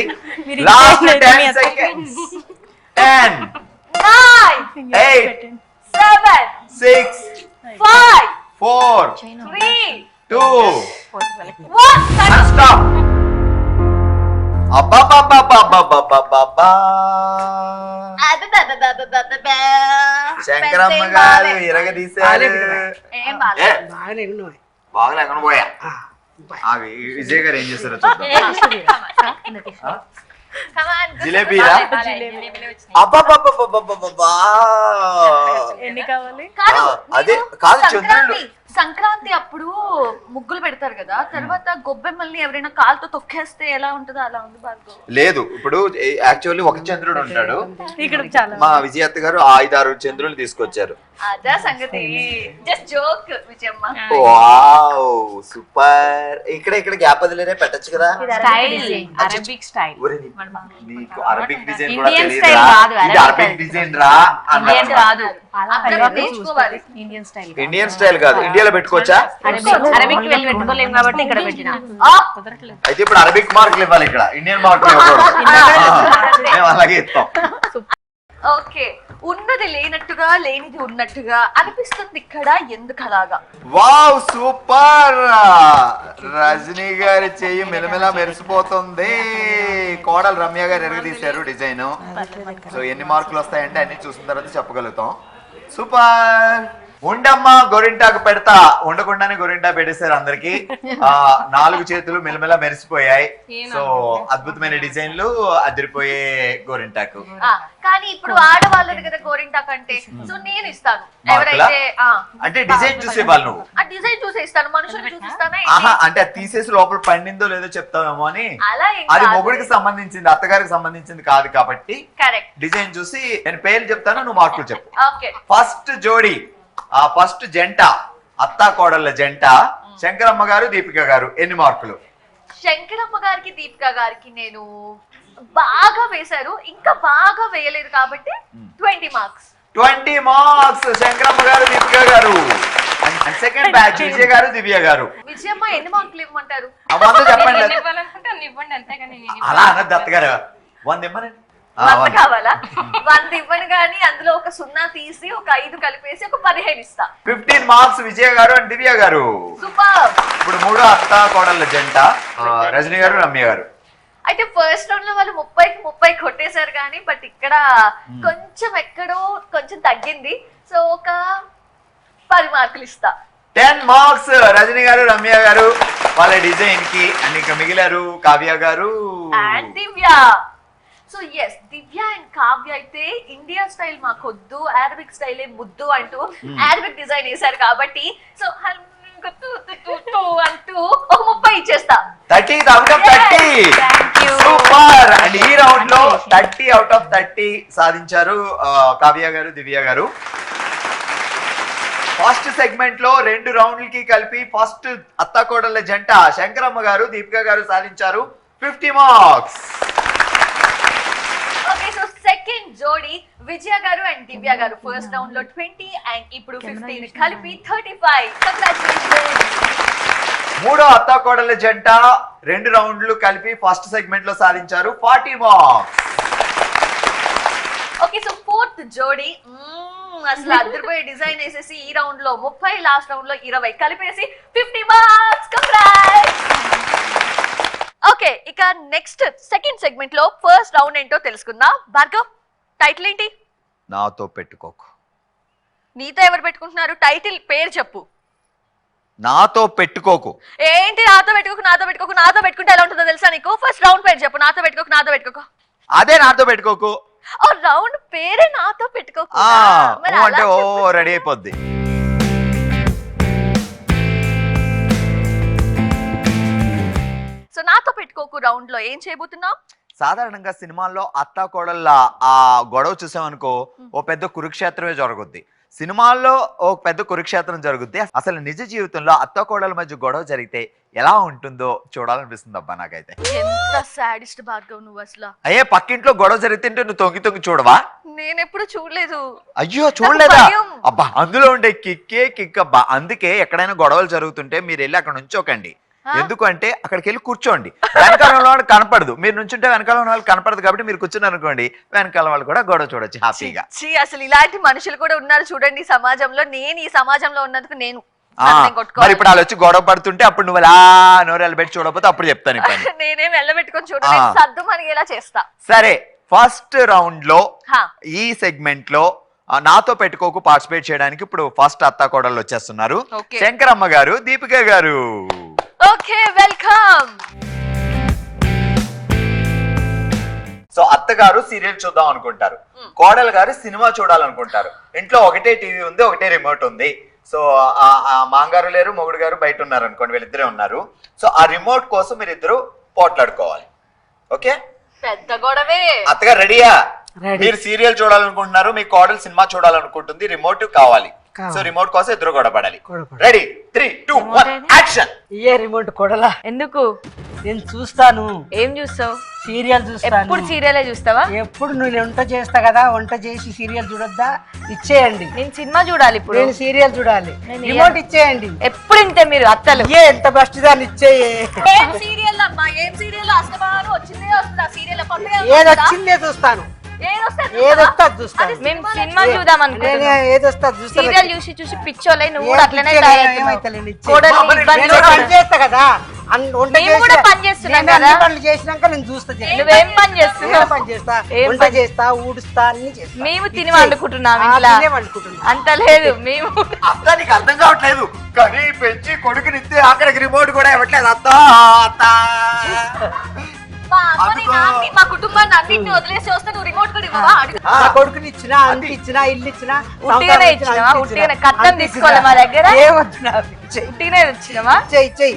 లాస్ట్ 10 సెకండ్స్. 10 9 8 7 6 5 4 3 2 1 స్టాప్. శంకరమ్మ గారు ఇరగదీశారు. ఏం బాలేదు. బాగా లేకుండా పోయా. విజయ్ గారు ఏం చేస్తారో చూద్దాం. జిలేబీరా? అబ్బబ్బబ్బబ్బబ్బబ్బబ్బా! ఎన్ని కావాలి? అదే కాదు, చంద్రుడు. సంక్రాంతి అప్పుడు ముగ్గులు పెడతారు కదా, తర్వాత గొబ్బెమ్మల్ని ఎవరైనా కాలుతో తొక్కేస్తే ఎలా ఉంటుందో అలా ఉంది భార్గవ్. లేదు, ఇప్పుడు యాక్చువల్లీ ఒక చంద్రుడు ఉంటాడు. ఇక్కడ చాలా మా విజయత్త గారు 5-6 చంద్రులు తీసుకొచ్చారు. అదే సంగతి. Just joke Vijayamma. Wow super. ఇక్కడ గ్యాప్ వదిలేరే పెట్టచ్చు కదా. Arabic style. ఒరే, నీకు అరబిక్ డిజైన్ కూడా ఇండియన్ తెలియదురా? స్టైల్ కాదు, ఇది అరబిక్ డిజైన్ రా ఇండియన్ కాదు, నేర్చుకోవాలి. Indian style. ఇండియన్ స్టైల్ కాదు, ఇండియాలో పెట్టుకోవచ్చా? అరబిక్ వెళ్ళి పెట్టుకోలేము కాబట్టి ఇక్కడ పెట్టిన. అయితే ఇప్పుడు అరబిక్ మార్కులు ఇవ్వాలి, ఇక్కడ ఇండియన్ మార్కులు ఇవ్వకూడదు. మేము అలాగే ఇస్తాం. ఓకే, ఉన్నది లేనట్టుగా లేనిది ఉన్నట్టుగా అనిపిస్తుంది ఇక్కడ, ఎందుకు అలాగా? Wow super. రజనీ గారి చెయ్యి మెలమెలా మెరిసిపోతుంది. కోడలు రమ్య గారు ఎరగదీశారు డిజైన్. సో ఎన్ని మార్కులు వస్తాయంటే అన్ని చూసిన తర్వాత చెప్పగలుగుతాం. సూపర్. ఉండమ్మా గోరింటాకు పెడతా. ఉండకుండానే గోరింటా పెట్టేశారు అందరికి. 4 చేతులు మెలమెల మెరిసిపోయాయి. సో అద్భుతమైన డిజైన్లు, అదిరిపోయే గోరింటాకు. కానీ ఇప్పుడు ఆడవాళ్ళని కదా గోరింటాకు అంటే, సో నేను ఇస్తాను. ఎవరైతే అంటే డిజైన్ చూసే వాళ్ళు నువ్వు ఆ డిజైన్ చూసి ఇస్తాను, మనుషులు చూసిస్తానా? ఆహా, అంటే అది తీసేసి లోపల పండిందో లేదో చెప్తావేమో అని. అలా అది మొగుడికి సంబంధించింది, అత్తగారికి సంబంధించింది కాదు కాబట్టి కరెక్ట్. డిజైన్ చూసి నేను పేర్లు చెప్తాను, నువ్వు మార్కులు చెప్పు. ఓకే. ఫస్ట్ జోడి, ఫస్ట్ జంట, అత్తా కోడళ్ళ జంట శంకరమ్మ గారు దీపిక గారు. ఎన్ని మార్కులు? శంకరమ్మ గారికి దీపిక గారికి నేను బాగా వేశారు, ఇంకా బాగా వేయలేదు కాబట్టి 20 మార్క్స్. 20 మార్క్స్ శంకరమ్మ గారు దీపిక గారు. సెకండ్ బ్యాచ్ విజయ్ గారు దివ్య గారు. విజయమ్మ ఎన్ని మార్కులు ఇవ్వమంటారు? వంద చెప్పండి. ఇవ్వాలనుకుంటే అన్ని ఇవ్వండి, అంతేగాని అలా అనద్దు అత్తగారు. 100 ఇమ్మనండి. 100 కావాలా? 100 ఇవ్వను గానీ అందులో ఒక 0 తీసి ఒక 5 కలిపేసి ఒక 15 ఇస్తా. 15 మార్క్స్ విజయ్ గారు అండ్ దివ్య గారు. సూపర్. ఇప్పుడు 3 అత్తా కోడళ్ళ జంట రజనీ గారు రమ్య గారు. అయితే ఫస్ట్ రౌండ్ లో వాళ్ళు 30కి 30 కొట్టేశారు కానీ, బట్ ఇక్కడ కొంచెం ఎక్కడో కొంచెం తగ్గింది. సో ఒక 10 మార్కులు ఇస్తా. 10 మార్క్స్ రజనీ గారు రమ్య గారు వాళ్ళ డిజైన్ కి. అండ్ ఇంకా మిగిలారు కావ్య గారు and Divya. So yes, Divya and Kavya అయితే ఇండియా స్టైల్ మాకొద్దు, అరబిక్ స్టైలే ముద్దు అంటూ అరబిక్ డిజైన్ వేశారు కాబట్టి, సో అంటూ ఒక 30 ఇచ్చేస్తా. 30 అవుట్ ఆఫ్ 30. సూపర్. అండ్ ఈ రౌండ్ లో 30 అవుట్ ఆఫ్ 30 సాధించారు కావ్య గారు దివ్య గారు. ఫస్ట్ సెగ్మెంట్ లో 2 రౌండ్లకి కలిపి ఫస్ట్ అత్తా కోడళ్ళ జంట శంకరమ్మ గారు దీపిక గారు సాధించారు 50 మార్క్స్. ఓకే, సో సెకండ్ జోడి విజయ గారు అండ్ దివ్య గారు ఫస్ట్ రౌండ్ లో 20 అండ్ ఇప్పుడు 15 కలిపి 35. కంగ్రాచులేషన్స్. మూడో అత్తా కోడళ్ళ జంట 2 రౌండ్లు కలిపి ఫస్ట్ సెగ్మెంట్ లో సాధించారు 40 మార్క్స్. ఓకే, సో ఫోర్త్ జోడి అసలు అద్దరిపోయే డిజైన్ వేసేసి ఈ రౌండ్ లో 30, లాస్ట్ రౌండ్ లో 20 కలిపేసి 50 మార్క్స్. కంగ్రాట్స్. ఓకే, ఇక నెక్స్ట్ సెకండ్ సెగ్మెంట్ లో ఫస్ట్ రౌండ్ ఏంటో తెలుసుకుందాం. భార్గవ్, టైటిల్ ఏంటి? నాతో పెట్టుకోకు. నీతో ఎవరు పెట్టుకుంటున్నారు? టైటిల్ పేరు చెప్పు. నాతో పెట్టుకోకు. ఏంటి నాతో పెట్టుకోకు? నాతో పెట్టుకోకు, నాతో పెట్టుకుంటే ఎలా ఉంటుందో తెలుసా నీకు? ఫస్ట్ రౌండ్ పేరు చెప్పు. నాతో పెట్టుకోకు, నాతో పెట్టుకోకు. అదే నాతో పెట్టుకోకు. ఓ రౌండ్ పేరే నాతో పెట్టుకోకు. అంటే ఓ రెడీ అయిపోద్ది. సో నాతో పెట్టుకోకు రౌండ్ లో ఏం చేయబోతున్నావు? సాధారణంగా సినిమాల్లో అత్తా కోడళ్ళ ఆ గొడవ చూసామనుకో, ఓ పెద్ద కురుక్షేత్రమే జరుగుద్ది. సినిమాల్లో ఓ పెద్ద కురుక్షేత్రం జరుగుద్ది. అసలు నిజ జీవితంలో అత్తా కోడళ్ళ మధ్య గొడవ జరిగితే ఎలా ఉంటుందో చూడాలనిపిస్తుంది అబ్బా నాకైతే. ఎంత సాడిస్ట్ భార్గవ్ నువ్వు అసలు. అయ్యే, పక్కింట్లో గొడవ జరిగితే నువ్వు తొంగి తొంగి చూడవా? నేను ఎప్పుడు చూడలేదు. అయ్యో చూడలేదా? అబ్బా అందులో ఉండే కిక్కే కిక్ అబ్బా. అందుకే ఎక్కడైనా గొడవలు జరుగుతుంటే మీరు వెళ్ళి అక్కడ నుంచోకండి. ఎందుకంటే అక్కడికి వెళ్ళి కూర్చోండి. వెనకాల వాళ్ళు కనపడదు, మీరు నుంచుంటే వెనకాల వాళ్ళు కనపడదు కాబట్టి మీరు కూర్చున్నారు అనుకోండి, వెనకాల వాళ్ళు కూడా గొడవ చూడొచ్చు హ్యాపీగా. అసలు ఇలాంటి మనుషులు కూడా ఉన్నారు చూడండి సమాజంలో. నేను ఈ సమాజంలో ఉన్నందుకు నేను మరి ఇప్పుడు వాళ్ళు వచ్చి గొడవ పడుతుంటే అప్పుడు నువ్వు అలా నోరెళ్ళ పెట్టి చూడకపోతే అప్పుడు చెప్తాను. నేనేం వెళ్ళబెట్టుకొని చూడండి, సర్దు మనగేలా చేస్తా. సరే, ఫస్ట్ రౌండ్ లో ఈ సెగ్మెంట్ లో నాతో పెట్టుకోకు పార్టిసిపేట్ చేయడానికి ఇప్పుడు ఫస్ట్ అత్తా కోడళ్ళు వచ్చేస్తున్నారు. శంకరమ్మ గారు దీపిక గారు. Okay welcome. సో అత్తగారు సీరియల్ చూద్దాం అనుకుంటారు, కోడలు గారు సినిమా చూడాలనుకుంటారు. ఇంట్లో ఒకటే టీవీ ఉంది, ఒకటే రిమోట్ ఉంది. సో ఆ మాంగారు లేరు, మొగుడు గారు బయట ఉన్నారు అనుకోండి, వీళ్ళిద్దరే ఉన్నారు. సో ఆ రిమోట్ కోసం మీరు ఇద్దరు పోట్లాడుకోవాలి. ఓకే, పెద్ద గొడవే. అత్తగారు రెడీయా? మీరు సీరియల్ చూడాలనుకుంటున్నారు, మీ కోడలు సినిమా చూడాలనుకుంటుంది, రిమోట్ కావాలి. సో రిమోట్ కోసం ఇద్దరు గొడవ పడాలి. Ready 3, 2, 1 action. ఇయే రిమోట్ కొడలా. ఎందుకు? నేను చూస్తాను. ఏం చూస్తావు? సీరియల్ చూస్తాను. ఎప్పుడు సీరియలే చూస్తావా? ఎప్పుడు నువ్వు వంట చేస్తా కదా, వంట చేసి సీరియల్ చూడొద్దా? ఇచ్చేయండి. నేను సినిమా చూడాలి ఇప్పుడు. నేను సీరియల్ చూడాలి. రిమోట్ ఇచ్చేయండి. ఎప్పుడు ఇంతే మీరు అత్తలు. ఏ ఎంత బెస్ట్ దాన్ని ఇచ్చేయే. ఏం సీరియల్ అమ్మా, ఏం సీరియల్? అస్తమానం వచ్చిందే వస్తుంది ఆ సీరియల్. ఏది వచ్చిందే చూస్తాను. ఏదొస్తా చూస్తాను. మేము సినిమా చూద్దాం అనుకుంటున్నాం. ఏదొస్తా చూస్తాను. సీరియల్ చూసి చూసి పిచ్చోలే. నువ్వు కూడా అట్లనే తయారవుతున్నావు. కోడల్ని ఇబ్బంది పని చేస్తా కదా, మేము కూడా పని చేస్తున్నాం కదా. పనులు చేసినాక నేను చూస్తా. నువ్వేం పని చేస్తున్నావు? పని చేస్తా, వంట చేస్తా, ఊడుస్తా, అన్ని చేస్తా. మేము తిని వండుకుంటున్నాం ఇంట్లో. అంత లేదు మేము. అత్త నీకు అర్థం కావట్లేదు. కనీ పెంచి కొడుకునిస్తే అక్కడికి రిమోట్ కూడా ఇవ్వట్లేదు. అత్త అత్త మా కుటుంబాన్ని అన్నింటిని వదిలేసి వస్తే నువ్వు రిమోట్ కూడా ఇవ్వవా? నా కొడుకుని ఇచ్చినా, అంత ఇచ్చినా, ఇల్లు ఇచ్చినా, ఉట్టిగానే ఇచ్చినావా? ఉట్టిగానే కట్నం తీసుకోవాలి మా దగ్గర. ఏమొచ్చినా ఉట్టిగానే ఇచ్చినావా? చెయ్యి.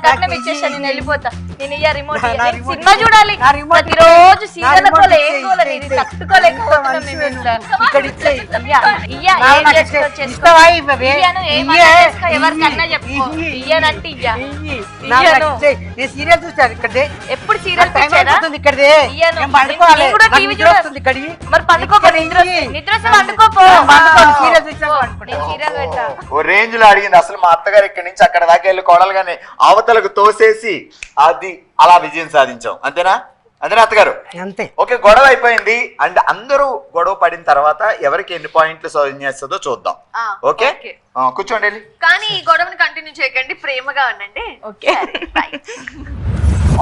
కట్నం ఇచ్చేసా, నేను వెళ్ళిపోతా. నేను ఇయ్య రిమోట్. సినిమా చూడాలి ప్రతిరోజు. సీరియల్ కోలే ఏం కోలే, నేను తట్టుకోలేకపోతున్నాం మేము ఇంట్లో. ఇక్కడ ఇచ్చేయి. ఎవరికన్నా చెప్పు. ఇయ్యనంటే నేను సీరియల్ చూస్తాను. ఇక్కడ ఎప్పుడు సీరియల్ ఇక్కడే టీవీ చూస్తుంది. మరి పండుకోపో. నిద్ర పండుకోపో. సీరియల్ పెట్టా. ఓ రేంజ్ లో అడిగింది. అసలు మా అత్తగారు ఇక్కడి నుంచి అక్కడ దాకా వెళ్ళి కోడలుగానే అవతలకు తోసేసి అది అలా విజయం సాధించాం. అంతేనా? అంతేనా అత్తగారు? అంతే. ఓకే, గొడవ అయిపోయింది. అండ్ అందరూ గొడవ పడిన తర్వాత ఎవరికి ఎన్ని పాయింట్లు సాల్వ్ చేస్తుందో చూద్దాం. ఓకే, కూర్చోండి. కానీ ఈ గొడవని కంటిన్యూ చేయకండి, ప్రేమగా ఉండండి. ఓకే,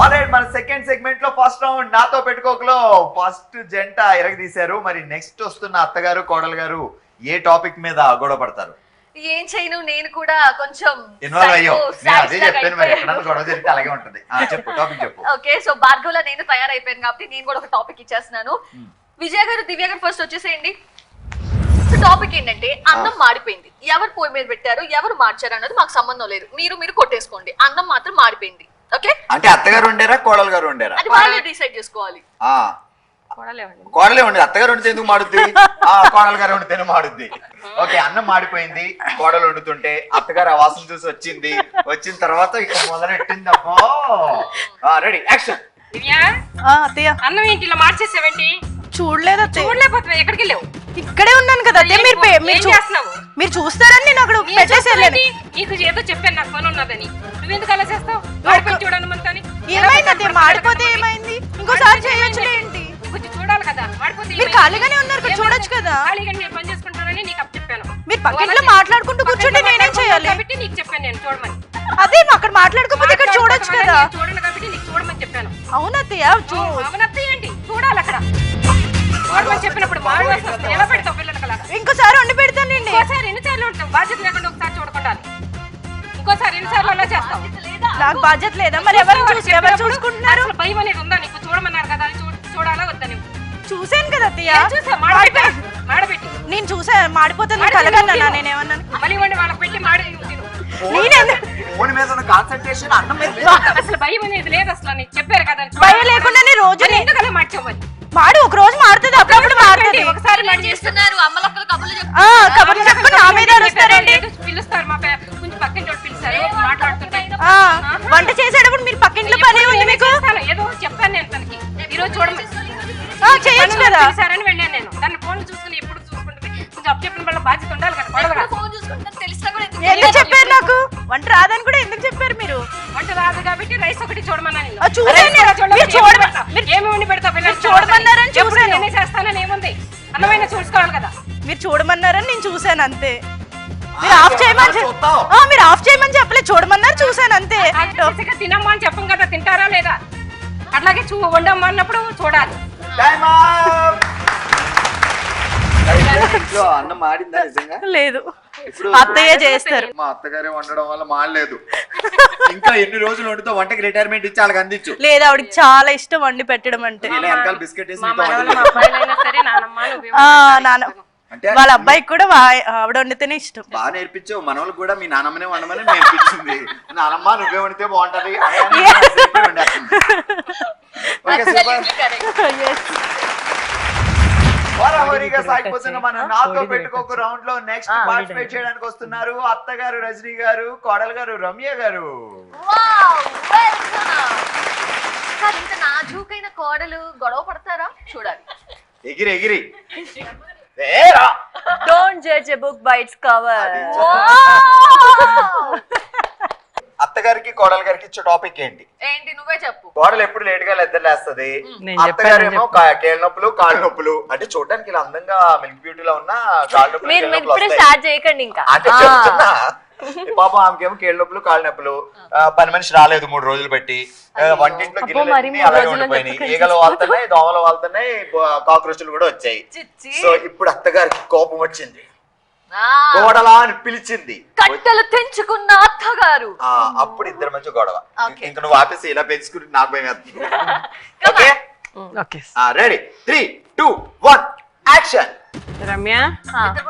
ఆల్రైట్, మన సెకండ్ సెగ్మెంట్ లో ఫస్ట్ రౌండ్ నాతో పెట్టుకోకలో ఫస్ట్ జంట ఎరగదీశారు. మరి నెక్స్ట్ వస్తున్న అత్తగారు కోడలు గారు ఏ టాపిక్ మీద గొడవ పడతారు? ఏం చేయను, నేను కూడా కొంచెం ఇన్వాల్వ్ అయ్యో. నేను అదే చెప్పాను, మరి ఎక్కడన్నా గొడవ జరిగితే అలాగే ఉంటది. చెప్పు, టాపిక్ చెప్పు. ఓకే, సో భార్గవ్లో నేను తయారైపోయాను కాబట్టి నేను కూడా ఒక టాపిక్ ఇచ్చేస్తున్నాను. విజయ్ గారు, దివ్య గారు ఫస్ట్ వచ్చేసేయండి. సో టాపిక్ ఏంటంటే, అన్నం మాడిపోయింది. ఎవరు పొయ్యి మీద పెట్టారు, ఎవరు మార్చారు అన్నది మాకు సంబంధం లేదు. మీరు కొట్టేసుకోండి. అన్నం మాత్రం మాడిపోయింది. ఓకే, అంటే అత్తగారు ఉండేరా కోడలు గారు ఉండేరా? అది వాళ్ళు డిసైడ్ చేసుకోవాలి. కోడలే ఉండేది. అత్తగారు వండితే ఎందుకు మాడుద్ది? కోడలు గారు వండితేనే మాడుద్ది. ఓకే, అన్నం మాడిపోయింది. కోడలు వండుతుంటే అత్తగారు ఆ వాసన చూసి వచ్చింది. వచ్చిన తర్వాత ఇక మొదలెట్టింది. అబ్బో, రెడీ యాక్షన్. అన్నం ఏంటి ఇలా మార్చేసావేంటి? చూడలేదు. చూడలేకపోతే ఎక్కడికి వెళ్ళావు? ఇక్కడే ఉన్నాను కదా. మీరు చూస్తారని నేను అక్కడ పెట్టేసేయాలని. నీకు ఏదో చెప్పాను, నాకు పని ఉన్నదని. నువ్వెందుకు అలా చేస్తావు? మాడిపోయి చూడను మనతోని. ఏమైంది? మాడిపోతే ఏమైంది? ఇంకోసారి చేయొచ్చు ఏంటి? కొంచెం చూడాలి కదా. మాడిపోతే మీరు ఖాళీగానే ఉన్నారు కదా, చూడొచ్చు కదా. ఖాళీగా నేను పని చేసుకుంటానని నీకు అప్పు చెప్పాను. మీరు పక్కన మాట్లాడుకుంటూ కూర్చుంటే నేనేం చేయాలి? కాబట్టి నీకు చెప్పాను నేను చూడమని. అదే అక్కడ మాట్లాడుకోకపోతే ఇక్కడ చూడొచ్చు కదా. చూడను కాబట్టి నీకు చూడమని చెప్పాను. అవునత్తయ్య, అవునత్తయ్య ఏంటి? చూడాలి అక్కడ. చూడమని చెప్పినప్పుడు మాడు ఎలా పెడతావు పిల్లలకి అలాగా? ఇంకోసారి వండి పెడతానండి. ఇంకోసారి ఎన్నిసార్లు ఉంటావు? బాధ్యత లేకుండా ఒకసారి చూడకుండా ఇంకోసారి ఎన్నిసార్లు అలా చేస్తావు? నాకు బాధ్యత లేదా? మరి ఎవరు చూసుకుంటున్నారు? అసలు భయం అనేది ఉందా నీకు? చూడమన్నారు కదా, చూడాలా వద్దా? నువ్వు చూసాను కదా అత్తయ్య. మాడబెట్టి నేను చూసా. మాడిపోతుంది కలగన్నా నేనేమన్నాను? మళ్ళీ వండి వాళ్ళకి పెట్టి మాడి ఫోన్ మీద ఉన్న కాన్సంట్రేషన్ అన్నం మీద లేదు. అసలు భయం అనేది లేదు అసలు. నీకు చెప్పారు కదా, భయం లేకుండానే రోజు ఎందుకలా మార్చావు? మాడు ఒక రోజు మారుతుంది, అప్పుడప్పుడు మారుతుంది. ఒకసారి చేస్తున్నారు అమ్మలక్కలు కబుర్లు కబుర్లు చెప్పుకుని నా మీద అరుస్తారండి. పిలుస్తారు, మా కొంచెం పక్కన చోటు పిలుస్తారు, మాట్లాడుతుంటే. వంట చేసేటప్పుడు మీరు పక్కింట్లో పని ఉంది మీకు? ఏదో చెప్పాను నేను తనకి, ఈ రోజు చూడమని. చేయొచ్చు కదా. పిలిచారని వెళ్ళాను నేను. దాన్ని ఫోన్ చూసుకుని ఎప్పుడు చూసుకుంటుంది. కొంచెం అప్పు చెప్పిన వాళ్ళ బాధ్యత ఉండాలి కదా. ఫోన్ చూసుకుంటాను తెలిసినా కూడా ఎందుకు చెప్పారు నాకు? వంట రాదని కూడా ఎందుకు చెప్పారు మీరు? వంట రాదు కాబట్టి రైస్ ఒకటి చూడమన్నా. ఏమి వండి పెడతావు పిల్లలు? చూడమన్నారని చూసాను. నేనే చేస్తానని ఏముంది? అన్నమైనా చూసుకోవాలి కదా. మీరు చూడమన్నారని నేను చూసాను అంతే. మీరు ఆఫ్ చేయమని చెప్పలేదు, చూడమన్నారు, చూసాను అంతే. తినమ్మా అని చెప్పం కదా, తింటారా లేదా? అట్లాగే వండమ్మా అన్నప్పుడు చూడాలి. అన్నం మాడిందా నిజంగా? లేదు. అత్తయ్య చేస్తారు. మా అత్తగారే వండడం వల్ల మాడలేదు. ఇంకా ఎన్ని రోజులు వండుతో వంటకి రిటైర్మెంట్ ఇచ్చి వాళ్ళకి అందించు. లేదా ఆవిడకి చాలా ఇష్టం వండి పెట్టడం అంటే. ఇలా వెనకాల బిస్కెట్ వేసి మా నీతో మనవలు వండి మా అబ్బాయిలైనా సరే నానమ్మ నువ్వే నాన్న అంటే వాళ్ళ అబ్బాయికి కూడా ఆవిడ వండితేనే ఇష్టం. బాగా నేర్పించావు. మనవాళ్ళకి కూడా మీ నానమ్మనే వండమని నేర్పించింది. నానమ్మ నువ్వే వండితే బాగుంటది అని వండేస్తుంది. Okay, super. హోరాహోరీగా సాగిపోతున్న మన నాతో పెట్టుకోక రౌండ్ లో నెక్స్ట్ పార్టిసిపేట్ చేయడానికి వస్తున్నారు అత్తగారు రజనీ గారు, కోడలు గారు రమ్య గారు. సార్ ఇంత నాజూకైన కోడలు గొడవ పడతారా చూడాలి. ఎగిరి ఎగిరి don't judge a book by its cover. అత్తగారికి కోడలు గారికి ఇచ్చే టాపిక్ ఏంటి? ఏంటి నువ్వే చెప్పు. కోడలు ఎప్పుడు లేట్ గా నిద్రలేస్తది, నేను అత్తగారేమో కేళ్ళ నొప్పులు కాళ్ళ నొప్పులు. అంటే చూడడానికి ఇలా అందంగా మిల్క్ బ్యూటీలో ఉన్న కాళ్ళ నొప్పులు మీరు కీళ్ళ నొప్పులు ఇప్పుడే వస్తాయి. స్టార్ట్ చేయకండి ఇంకా. అంటే చెప్తున్నా పాపం ఆమెకేమో కేళ్ళ నొప్పులు కాళ్ళ నొప్పులు. పని మనిషి రాలేదు 3 రోజులు పెట్టి. వంటింట్లో గిన్నెలన్నీ అలాగే ఉండిపోయినాయి. ఈగలు వాళ్తున్నాయి, దోమలు వాళ్తున్నాయి, కాక్రోచ్లు కూడా వచ్చాయి. సో ఇప్పుడు అత్తగారికి కోపం వచ్చింది. కోడలా అని పిలిచింది. కట్టెలు తెంచుకున్న అత్తగారు. అప్పుడు ఇద్దరు మధ్య గొడవ. ఇంకా నువ్వు ఆపేసి ఇలా పెంచుకుని నాకు భయం వేస్తుంది. Okay okay ready 3, 2, 1 action. Ramya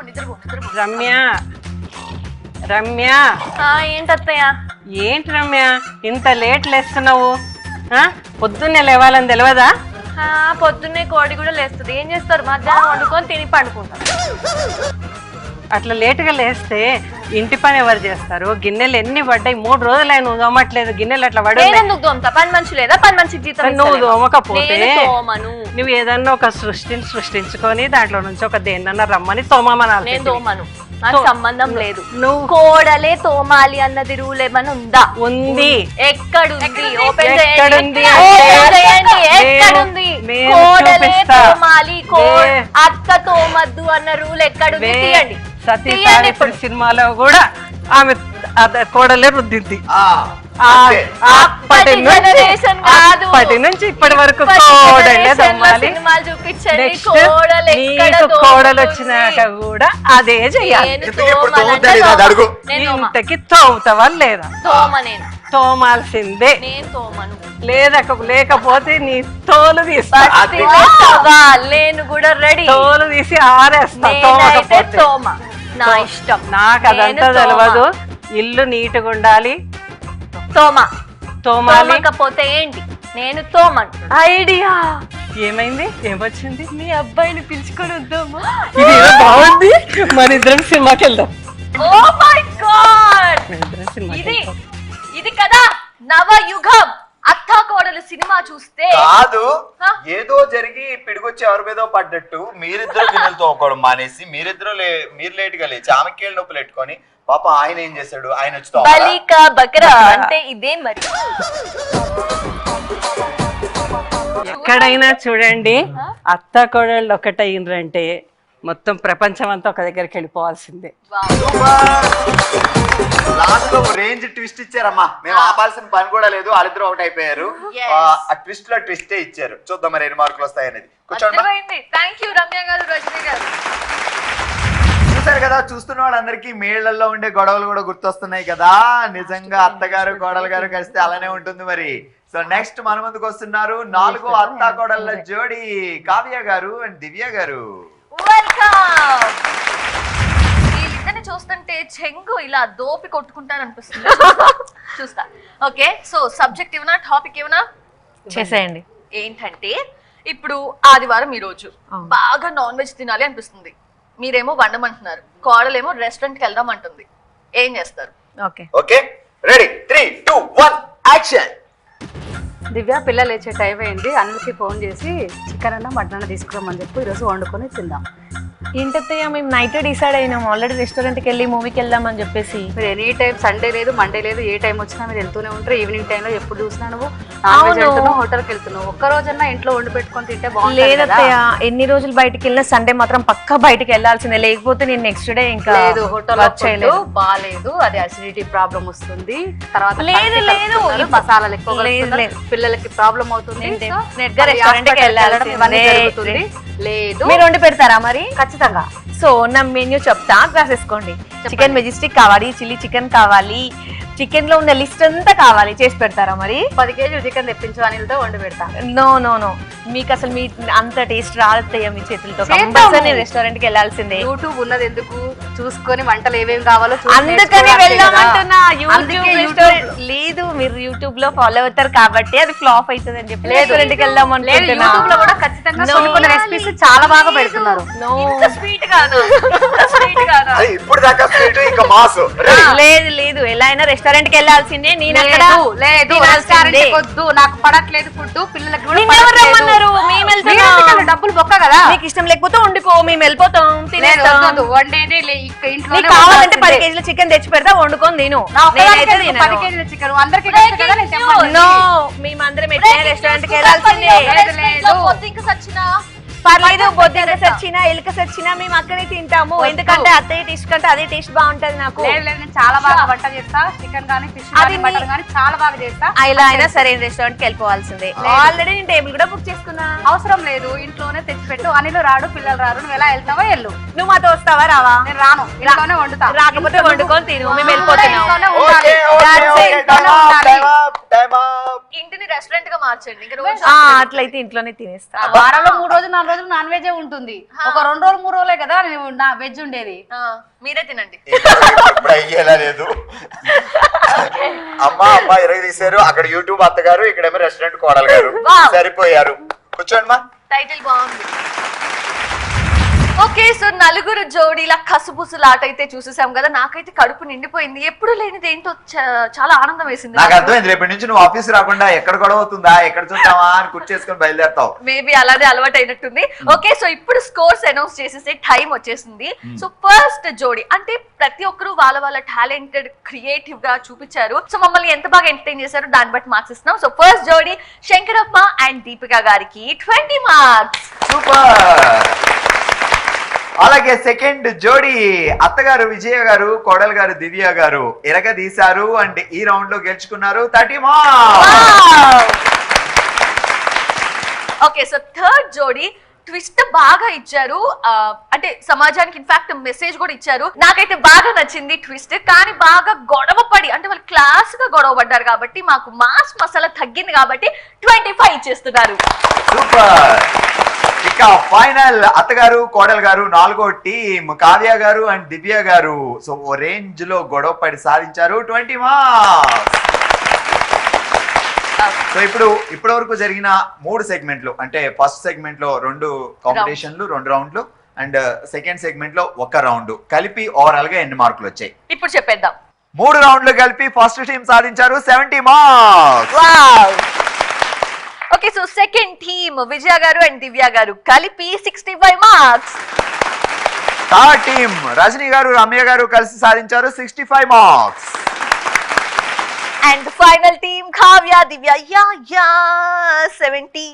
నిద్రపో. రమ్య రమ్య ఏంటి అత్తయ్య? ఏంటి రమ్య ఇంత లేట్ లేస్తున్నావు? పొద్దున్నే లేవాలని తెలియదా? పొద్దున్నే కోడి కూడా లేస్తుంది. ఏం చేస్తారు? మధ్యాహ్నం వండుకొని తిని పండుకుంటారు. అట్లా లేటుగా లేస్తే ఇంటి పని ఎవరు చేస్తారు? గిన్నెలు ఎన్ని పడ్డాయి? 3 రోజులై నువ్వు తోమట్లేదు. గిన్నెలు అట్లా పడ్డాయి. నేనెందుకు తోముతా? పని మనిషి లేదా? పని మనిషికి జీతం నువ్వు తోమకపోతే తోమను. నువ్వు ఏదన్నా ఒక సృష్టించుకొని దాంట్లో నుంచి ఒక దేన్నన్నా రమ్మని తోమమనాలి. నేను తోమను. నాకు సంబంధం లేదు. నువ్వు కోడలే తోమాలి అన్నది రూల్ ఏమైనా ఉందా? ఉంది. ఎక్కడుంది? ఓపెన్ ఎక్కడుంది? చేయండి. ఎక్కడుంది? కోడలే తోమాలి, అత్త తోమద్దు అన్న రూల్ ఎక్కడుంది? తీయండి. సతీ సినిమాలో కూడా ఆమె కోడలే రుద్దింది. అప్పటి నుంచి ఇప్పటి వరకు కోడలే తోమాలి. కోడలు వచ్చినాక కూడా అదే చెయ్యాలి. ఇంతకి తోముతావా లేదా? తోమాల్సిందే. లేకపోతే నీ తోలు తీస్తా. నేను కూడా రెడీ. తోలు తీసి ఆరేస్తా. తోమకపోతే నా ఇష్టం. నాకు అదంతా తెలియదు. ఇల్లు నీట్గా ఉండాలి. తోమకపోతే ఏంటి? నేను తోమను. ఐడియా ఏమైంది? ఏమొచ్చింది? మీ అబ్బాయిని పిలుచుకొని వద్దామా? ఇది బాగుంది. మన ఇద్దరం సినిమాకి వెళ్దాం. ఓ మై గాడ్, ఇది కదా నవయుగం. అత్త కోడలు సినిమా చూస్తే కాదు ఏదో జరిగి పిడిగొచ్చి ఎవరి మీదో పడ్డట్టు మీరిద్దరు గిన్నెలు తోముకోవడం మానేసి మీరు లేట్ గా లేచి ఆమె కేళ్ళ నొప్పులు పెట్టుకొని పాప ఆయన ఏం చేశాడు? ఆయన వచ్చి బలికా బకరా అంటే ఇదే మరి. ఎక్కడైనా చూడండి అత్త కోడళ్ళు ఒకటైనరంటే మొత్తం ప్రపంచం అంతా ఒక దగ్గరికి వెళ్ళిపోవాల్సిందే. లాస్ట్ లో రేంజ్ ట్విస్ట్ ఇచ్చారమ్మా. మేము ఆపాల్సిన పని కూడా లేదు. వాళ్ళిద్దరు ఒకటి అయిపోయారు. ఆ ట్విస్ట్ లో ట్విస్టే ఇచ్చారు. చూద్దాం మరి ఎన్ని మార్కులు వస్తాయి అనేది. కూర్చోండి. థ్యాంక్ యూ రమ్య గారు, రజనీ గారు. చూసారు కదా, చూస్తున్న వాళ్ళందరికీ మేళ్లలో ఉండే గొడవలు కూడా గుర్తొస్తున్నాయి కదా. నిజంగా అత్తగారు కోడలు గారు కలిస్తే అలానే ఉంటుంది మరి. సో నెక్స్ట్ మన ముందుకు వస్తున్నారు 4వ అత్త కోడళ్ళ జోడి కావ్య గారు అండ్ దివ్య గారు. వెల్కమ్. వీళ్ళిద్దరిని చూస్తుంటే చెంగు ఇలా దోపి కొట్టుకుంటారు అనిపిస్తుంది. చూస్తా. ఓకే, సో సబ్జెక్ట్ ఏమన్నా, టాపిక్ ఏమన్నా చేసేయండి. ఏంటంటే ఇప్పుడు ఆదివారం ఈ రోజు బాగా నాన్ వెజ్ తినాలి అనిపిస్తుంది. మీరేమో వండమంటున్నారు, కోడలేమో రెస్టారెంట్కి వెళ్దాం అంటుంది. ఏం చేస్తారు? Okay ready 3, 2, 1 action. దివ్య పిల్ల లేచే టైం అయింది. అన్నకి ఫోన్ చేసి చికెన్ అన్న మటన్ అన్న తీసుకురామని చెప్పి ఈరోజు వండుకొని తిందాం. ఏంటత్తయ్య మేము నైట్ డిసైడ్ అయినాం ఆల్రెడీ. రెస్టారెంట్కి వెళ్ళి మూవీకి వెళ్దామని చెప్పేసి. మీరు ఎనీ టైం సండే లేదు మండే లేదు ఏ టైం వచ్చినా మీరు వెళ్తూనే ఉంటారు. ఈవినింగ్ టైంలో ఎప్పుడు చూసినా నువ్వు హోటల్కి వెళ్తున్నావు. ఒక్క రోజన్నా ఇంట్లో వండి పెట్టుకొని తింటే బాగుంటుంది. లేదత్తయ్య, ఎన్ని రోజులు బయటికి వెళ్ళినా సండే మాత్రం పక్కా బయటికి వెళ్ళాల్సిందే. లేకపోతే నేను నెక్స్ట్ డే ఇంకా లేదు హోటల్లో బాగాలేదు, అది అసిడిటీ ప్రాబ్లం వస్తుంది. తర్వాత మసాలాలు ఎక్కువ పిల్లలకి ప్రాబ్లం అవుతుంది. రెస్టారెంట్కి వెళ్ళాలి. లేదు మీరు వండి పెడతారా మరి? ఖచ్చితంగా ఖచ్చితంగా. సో నా మెన్యూ చెప్తా, రాసేసుకోండి. చికెన్ మెజెస్టిక్ కావాలి, చిల్లీ చికెన్ కావాలి, చికెన్ లో ఉన్న లిస్ట్ అంతా కావాలి, చేసి పెడతారా మరి? 10 కేజీలు చికెన్ తెప్పించు, అనిల్తో వండి పెడతా. నో నో నో, మీకు అసలు మీ అంత టేస్ట్ రాదయ్యా మీ చేతులతో. చేద్దాము. కంపల్సరీ రెస్టారెంట్ కి వెళ్ళాల్సిందే. యూట్యూబ్ ఉన్నది ఎందుకు, చూసుకొని వంటలు ఏమేమి కావాలో చూసి అందుకని నేర్చుకోవడానికే వెళ్దామంటున్నా. కదా. అందుకే యూట్యూబ్ రెస్టారెంట్ లేదు, మీరు యూట్యూబ్ లో ఫాలో అవుతారు కాబట్టి అది ఫ్లాప్ అవుతుంది అని చెప్పి రెస్టారెంట్ కి వెళ్దాం లేదు, అనుకుంటున్నా. యూట్యూబ్ లో కూడా ఖచ్చితంగా No. కొన్ని రెసిపీస్ చాలా బాగా పెడుతున్నారు. No. స్వీట్ కాదు స్వీట్ కాదు. అది ఇప్పుడు దాకా స్వీట్ ఇంకా మాస్. లేదు లేదు, ఎలా అయినా రెస్టారెంట్ కి వెళ్ళాల్సిందే. నేను అక్కడ లేదు తినాల్సిందే. రెస్టారెంట్ వద్దు, నాకు పడట్లేదు ఫుడ్, పిల్లలకి కూడా నిన్నెవరు పడట్లేదు. రమ్మన్నారు? మేము వెళ్తున్నాం. మీరు ఎందుకంటే డబ్బులు బొక్క కదా. నీకు ఇష్టం లేకపోతే వండుకో, మేము వెళ్ళిపోతాం, లేదు, తినేస్తాం. వద్దు, వండేదే ఇంట్లో నీకు కావాలంటే 10 కేజీల చికెన్ తెచ్చి పెడతా, వండుకొని తిను. నేనైతే 10 కేజీల చికెన్ అందరికీ తెలుసు కదా, నేను తెమ్మని. నో, మేమందరం ఎట్లా రెస్టారెంట్ కి వెళ్ళాల్సిందే. ఇంకా సచ్చినా పర్లేదు, బొద్దింక సచ్చినా ఎలుక సచ్చినా మేము అక్కడే తింటాము. ఎందుకంటే అత్తయ్య టేస్ట్ కంటే అదే టేస్ట్ బాగుంటది నాకు. లేదు లేదు, నేను చాలా బాగా వంట చేస్తా, చికెన్ గానీ ఫిష్ గానీ మటన్ గానీ చాలా బాగా చేస్తా. ఇలా అయినా సరే రెస్టారెంట్ కి వెళ్ళిపోవాల్సిందే. ఆల్రెడీ నేను టేబుల్ కూడా బుక్ చేసుకున్నా. అవసరం లేదు, ఇంట్లోనే తెచ్చిపెట్టు. అనిలు రాడు, పిల్లలు రారు, నువ్వు ఎలా వెళ్తావా వెళ్ళు. నువ్వు మాతో వస్తావా రావా? నేను రాను, ఇంట్లోనే వండుతా. రాకపోతే వండుకొని తిను, మేము వెళ్ళిపోతున్నాం. ఇంట్లోనే ఓకే ఉండాలి. Okay That's okay, it, time ఇంట్లోనే అప్ ఉండాలి. Time up time up. ఇంటిని రెస్టారెంట్ గా మార్చండి. ఇంకా రోజు అట్లయితే ఇంట్లోనే తినేస్తా. వారంలో 3 రోజులు 4 రోజులు నాన్ వెజ్ ఉంటుంది. ఒక 2 రోజులు 3 రోజులే కదా నా వెజ్ ఉండేది. మీరే తినండి. ఇప్పుడు అయ్యేలా లేదు. అమ్మ ఇరగ తీశారు. అక్కడ యూట్యూబ్ అత్తగారు, ఇక్కడేమో రెస్టారెంట్ కోడలు గారు. సరిపోయారు. కూర్చోండి మా. టైటిల్ బాగుంది. ఓకే, సో నలుగురు జోడీల కసుబుసులాట అయితే చూసేసాం కదా. నాకైతే కడుపు నిండిపోయింది. ఎప్పుడు లేనిది ఏంటో చాలా ఆనందం వేసింది. నాకు అర్థమైంది, రేపటి నుంచి నువ్వు ఆఫీస్ రాకుండా ఎక్కడ గొడవ అవుతుందా, ఎక్కడ చూస్తావా అని కుర్చేసుకొని బయలుదేరుతావు. మేబీ అలానే అలవాటు అయినట్టుంది. ఓకే, సో ఇప్పుడు స్కోర్స్ అనౌన్స్ చేసేసే టైం వచ్చేసింది. సో ఫస్ట్ జోడీ అంటే ప్రతి ఒక్కరు వాళ్ళ వాళ్ళ టాలెంటెడ్ క్రియేటివ్ గా చూపించారు. సో మమ్మల్ని ఎంత బాగా ఎంటర్టైన్ చేశారు దాన్ని బట్టి మార్క్స్ ఇస్తున్నాం. సో ఫస్ట్ జోడీ శంకరప్ప అండ్ దీపిక గారికి 20 మార్క్స్. సూపర్. అలాగే సెకండ్ జోడీ అత్తగారు విజయ గారు, కోడలు గారు దివ్య గారు ఎరగదీశారు అండ్ ఈ రౌండ్ లో గెలుచుకున్నారు 30 మార్క్స్. ఓకే, సో థర్డ్ జోడీ ట్విస్ట్ బాగా ఇచ్చారు. అంటే సమాజానికి ఇన్ఫాక్ట్ మెసేజ్ కూడా ఇచ్చారు. నాకైతే బాగా నచ్చింది ట్విస్ట్. కానీ బాగా గొడవ పడి అంటే వాళ్ళు క్లాస్ గా గొడవ పడ్డారు కాబట్టి మాకు మాస్ మసాలా తగ్గింది కాబట్టి 25 ఇచ్చేస్తున్నారు. సూపర్. ఇక ఫైనల్ అత్తగారు కోడలు గారు నాలుగో టీం కావ్య గారు అండ్ దివ్య గారు. సో ఓ రేంజ్ లో గొడవ పడి సాధించారు 20 మార్క్స్. సో ఇప్పటి వరకు జరిగిన 3 సెగ్మెంట్లు అంటే ఫస్ట్ సెగ్మెంట్ లో 2 కాంపిటీషన్లు 2 రౌండ్లు అండ్ సెకండ్ సెగ్మెంట్ లో 1 రౌండ్ కలిపి ఓవరాల్ గా ఎన్ని మార్కులు వచ్చాయి ఇప్పుడు చెప్పేద్దాం. 3 రౌండ్లు కలిపి ఫస్ట్ టీం సాధించారు 70 marks. Okay, so second team Vijaya garu and దివ్య గారు కలిపి 65 మార్క్స్. థర్డ్ టీం రజనీ గారు రమ్య గారు కలిసి సాధించారు 65 marks. And final team Kavya Divya 70.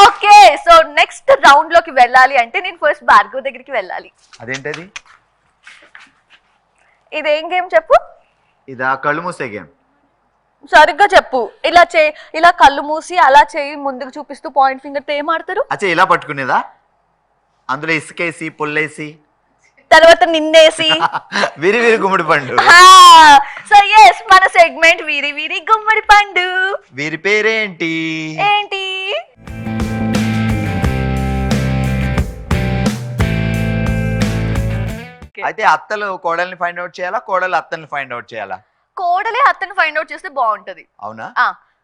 Okay, so next round లోకి వెళ్ళాలి అంటే నేను ఫస్ట్ భార్గవ్ దగ్గరికి వెళ్ళాలి. అదేంటది? ఇదేం గేమ్ చెప్పు. ఇదా కళ్ళు మూసే గేమ్. సరిగ్గా చెప్పు. ఇలా కళ్ళు మూసి అలా చేయి ముందుకు చూపిస్తూ పాయింట్ ఫింగర్ తో ఏం ఆడతారు? అచ్చా ఇలా పట్టుకునేదా? అందులో ఇసుకేసి పుల్లేసి తర్వాత నిన్నేసి విరి విరి గుమ్మడి పండు. సో ఎస్, మన సెగ్మెంట్ వీరి వీరి గుమ్మడి పండు. వీరి పేరేంటి? ఏంటి? అయితే అత్తలు కోడల్ని ఫైండ్ అవుట్ చేయాలా, కోడలు అత్తల్ని ఫైండ్ అవుట్ చేయాలా? కోడలే అత్తని ఫైండ్ అవుట్ చేస్తే బాగుంటది. అవునా?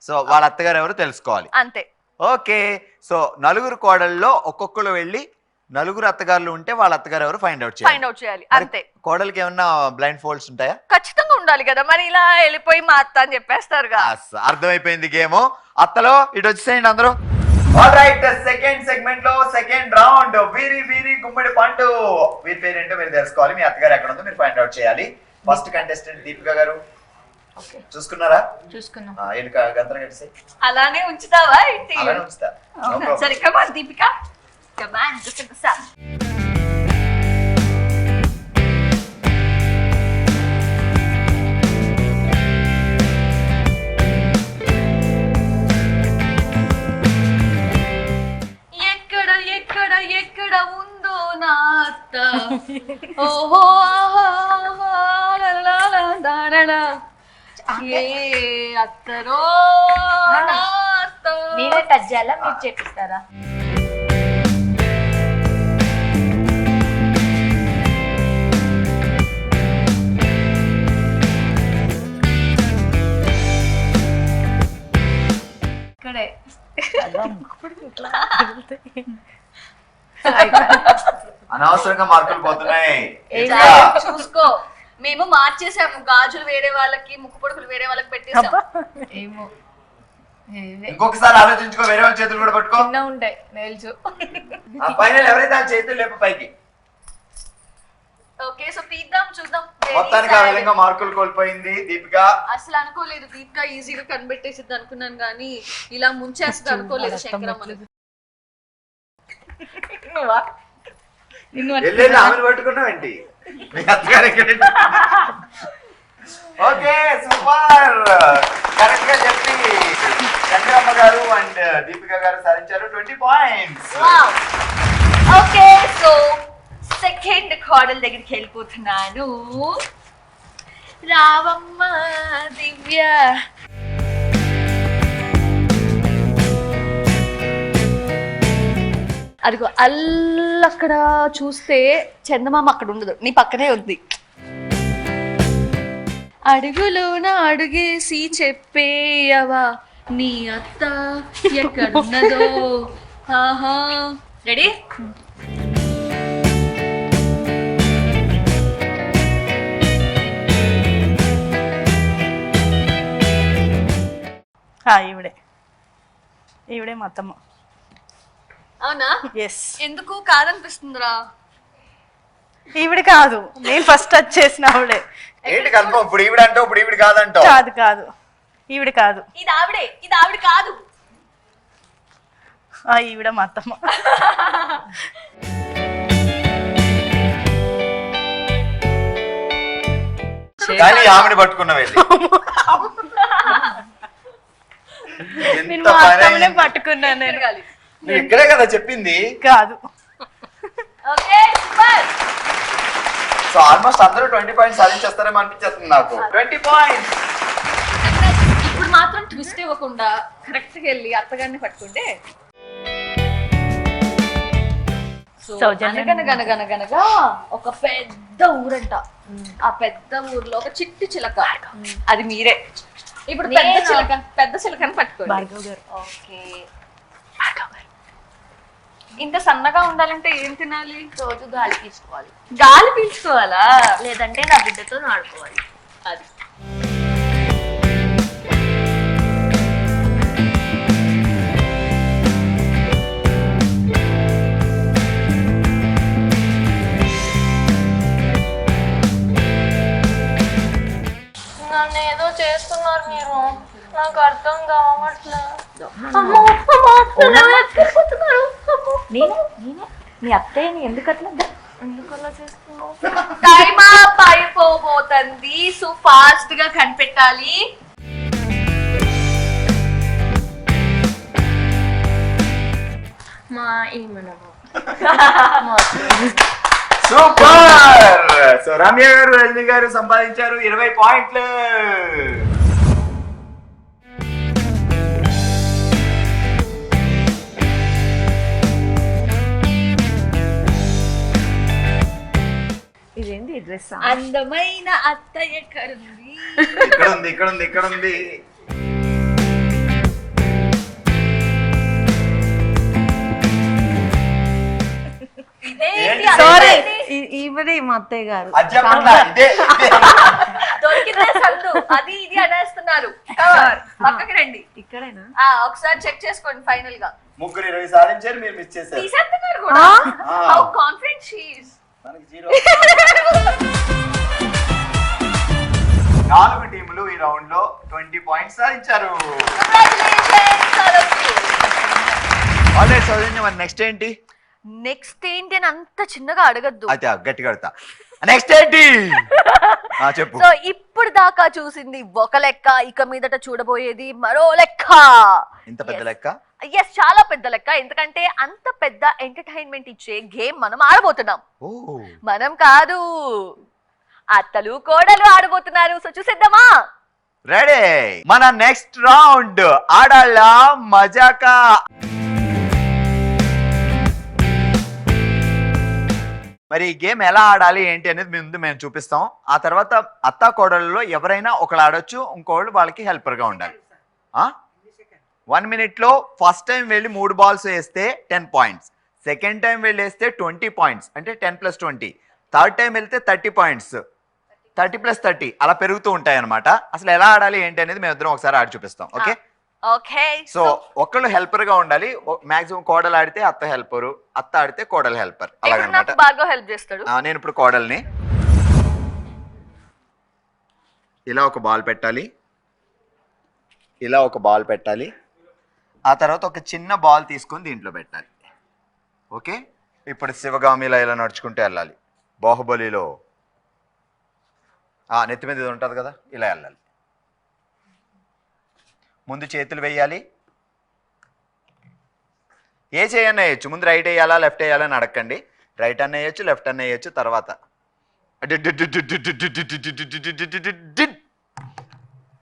సో వాళ్ళ అత్తగారు ఎవరు తెలుసుకోవాలి. అంతే. ఓకే, సో నలుగురు కోడల్లో ఒక్కొక్కరు వెళ్ళి నలుగురు అత్తగారులు ఉంటే వాళ్ళ అత్తగారు ఎవరు ఫైండ్ అవుట్ చేయాలి. అంతే. కోడలికి ఏమన్నా బ్లైండ్ ఫోల్డ్స్ ఉంటాయా? ఖచ్చితంగా ఉండాలి కదా, మరి ఇలా వెళ్ళిపోయి మా అత్త అని చెప్పేస్తారుగా. అర్థమైపోయింది గేమ్. అత్తలో ఇటు వచ్చేసేయండి అందరూ. ఆల్రైట్, సెకండ్ సెగ్మెంట్ లో సెకండ్ రౌండ్ వీరి వీరి గుమ్మడి పండు. వీరి పేరేంటో మీరు తెలుసుకోవాలి. మీ అత్తగారు ఎక్కడ ఉందో మీరు ఫైండ్ అవుట్ చేయాలి. ఫస్ట్ కంటెస్టెంట్ దీపిక గారు చూసుకున్నారా? చూసుకున్నాం. గంతరం కట్టేసి అలానే ఉంచుతావా ఏంటి? అలానే ఉంచుతా. No problem. సరే, కమాన్ దీపిక, కమాన్ గుసగుస. ఎక్కడ అత్త ఓహో ఆహా, లా, లా, లా, దాననా. ఏ అత్తరో నా అత్త. మీరే టచ్ చేయాలా మీరు చేపిస్తారా? ఇక్కడే అనవసరంగా మార్కులు పోతున్నాయి. చూసుకో, మేము మార్చేసాము. గాజులు వేరే వాళ్ళకి, ముక్కు పొడుకులు వేరే వాళ్ళకి పెట్టేసాం. ఏమో ఇంకొకసారి ఆలోచించుకో, వేరే వాళ్ళ చేతులు కూడా పట్టుకో. చిన్న ఉంటాయి నెయిల్స్. ఫైనల్ ఎవరైతే ఆ చేతులు లేపు పైకి. ఓకే, సో తీద్దాం, చూద్దాం. మొత్తానికి ఆ విధంగా మార్కులు కోల్పోయింది దీపిక. అసలు అనుకోలేదు దీపిక ఈజీగా కనిపెట్టేసిద్ది అనుకున్నాను, కానీ ఇలా ముంచేస్తుంది అనుకోలేదు శంకరమ్మని. వెళ్ళేది ఆమెను పట్టుకున్నావేంటి? మీ అత్తగారు ఎక్కడండి? Okay, super. కరెక్ట్ గా చెప్పి చంద్రమ్మ గారు అండ్ దీపిక గారు సాధించారు 20 పాయింట్స్. ఓకే, సో సెకండ్ కోడల్ దగ్గరికి వెళ్ళిపోతున్నాను. రావమ్మ దివ్య. అదిగో అక్కడ చూస్తే చందమామ అక్కడ ఉండదు, నీ పక్కనే ఉంది. అడుగులోన అడుగేసి చెప్పేయవా నీ అత్త ఎక్కడున్నదో. ఆహా, రెడీ? ఈవిడే మా అత్తమ్మ. అవునా? ఎస్. ఎందుకు కాదనిపిస్తుందిరా? ఈవిడ కాదు, నేను ఫస్ట్ టచ్ చేసిన ఆవిడే. ఏంటి కన్ఫర్మ్? ఇప్పుడు ఈవిడ అంటావు, ఇప్పుడు ఈవిడ కాదంటావు. కాదు కాదు, ఈవిడ కాదు. ఇది ఆవిడే, ఇది ఆవిడ కాదు. ఈవిడ మా అత్తమ్మ. కానీ ఆమెను పట్టుకున్నావు. నేను మా అత్తమ్మనే పట్టుకున్నాను. నేను నువ్వు ఇక్కడే కదా చెప్పింది. కాదు. Okay, super. సో ఆల్మోస్ట్ అందరూ 20 పాయింట్స్ సాధించేస్తారేమో అనిపించేస్తుంది నాకు. 20 పాయింట్స్. ఇప్పుడు మాత్రం ట్విస్ట్ ఇవ్వకుండా కరెక్ట్ గా వెళ్ళి అత్తగారిని పట్టుకుంటే. అనగనగనగనగనగా ఒక పెద్ద ఊరంట. ఆ పెద్ద ఊర్లో ఒక చిట్టి చిలక, అది మీరే. ఇప్పుడు పెద్ద చిలకని పట్టుకోండి. ఓకే, ఇంత సన్నగా ఉండాలంటే ఏం తినాలి? రోజు గాలి తీసుకోవాలి. గాలి పీల్చుకోవాలా? లేదంటే నా బిడ్డతో ఆడుకోవాలి. అది నన్ను ఏదో చేస్తున్నారు మీరు, నాకు అర్థం కావట్లేదు. నీ అత్తయ్యని ఎందుకట్లా చేస్తున్నావు? టైమ్ అప్ అయిపోబోతుంది. సో ఫాస్ట్ గా కనిపెట్టాలి. మా ఏమనవు. సూపర్. సో రమ్య గారు, రజనీ గారు సంపాదించారు 20 పాయింట్లు. ఇదేంటి డ్రెస్? అందమైన అత్త ఎక్కడుంది? ఇక్కడ ఉంది, ఇక్కడ ఉంది, ఇక్కడ ఉంది. సారీ, ఈవిడే మా అత్తయ్య గారు. అది చెప్పండి. ఇదే దొరికితే సందు అది ఇది అనేస్తున్నారు. పక్కకి రండి. ఇక్కడేనా? ఒకసారి చెక్ చేసుకోండి. ఫైనల్ గా ముగ్గురు 20 సాధించారు, మీరు మిస్ చేశారు. తీసేస్తున్నారు కూడా. How confident she is. మనకి 0. 4 టీములు ఈ రౌండ్ లో 20 పాయింట్స్ సాధించారు. ఆల్రైట్ సౌజన్య, మరి నెక్స్ట్ ఏంటి? నెక్స్ట్ ఏంటి అని అంత చిన్నగా అడగద్దు. అయితే గట్టిగా అడుగుతా. నెక్స్ట్ ఏంటి? చెప్పు. సో ఇప్పుడు దాకా చూసింది ఒక లెక్క, ఇక మీదట చూడబోయేది మరో లెక్క. ఇంత పెద్ద లెక్క? ఎస్ చాలా పెద్ద లెక్క, ఎందుకంటే అంత పెద్ద ఎంటర్టైన్మెంట్ ఇచ్చే గేమ్ మనం ఆడబోతున్నాం. మనం కాదు, అత్తలు కోడలు ఆడబోతున్నారు. సో చూసేద్దామా? రెడీ. మన నెక్స్ట్ రౌండ్ ఆడాళ్ళ మజాకా. మరి ఈ గేమ్ ఎలా ఆడాలి ఏంటి అనేది ముందు మేము చూపిస్తాం. ఆ తర్వాత అత్తా కోడళ్ళలో ఎవరైనా ఒకళ్ళు ఆడొచ్చు, ఇంకోళ్ళు వాళ్ళకి హెల్పర్ గా ఉండాలి. 1 minute లో ఫస్ట్ టైం వెళ్ళి 3 balls వేస్తే 10 points, సెకండ్ టైం వెళ్ళి వేస్తే 20 points, అంటే 10 + 20. థర్డ్ టైం వెళ్తే 30 points, 30 + 30 అలా పెరుగుతూ ఉంటాయి అనమాట. అసలు ఎలా ఆడాలి ఏంటి అనేది మేము ఇద్దరం ఒకసారి ఆడి చూపిస్తాం. Okay okay. సో ఒకళ్ళు హెల్పర్ గా ఉండాలి. మాక్సిమం కోడలు ఆడితే అత్త హెల్పరు, అత్త ఆడితే కోడలు హెల్పర్, అలాగనమాట. బాగా హెల్ప్ చేస్తాడు. నేను ఇప్పుడు కోడల్ని ఇలా ఒక బాల్ పెట్టాలి, ఇలా ఒక బాల్ పెట్టాలి, ఆ తర్వాత ఒక చిన్న బాల్ తీసుకొని దీంట్లో పెట్టాలి. ఓకే, ఇప్పుడు శివగామిలా ఇలా నడుచుకుంటూ వెళ్ళాలి. బాహుబలిలో నెత్తి మీద ఇది ఉంటుంది కదా, ఇలా వెళ్ళాలి. ముందు చేతులు వేయాలి. ఏ చేయన్న వేయచ్చు, ముందు రైట్ వేయాలా లెఫ్ట్ వేయాలా అని అడగండి. రైట్ అన్న వేయచ్చు, లెఫ్ట్ అన్న వేయచ్చు. తర్వాత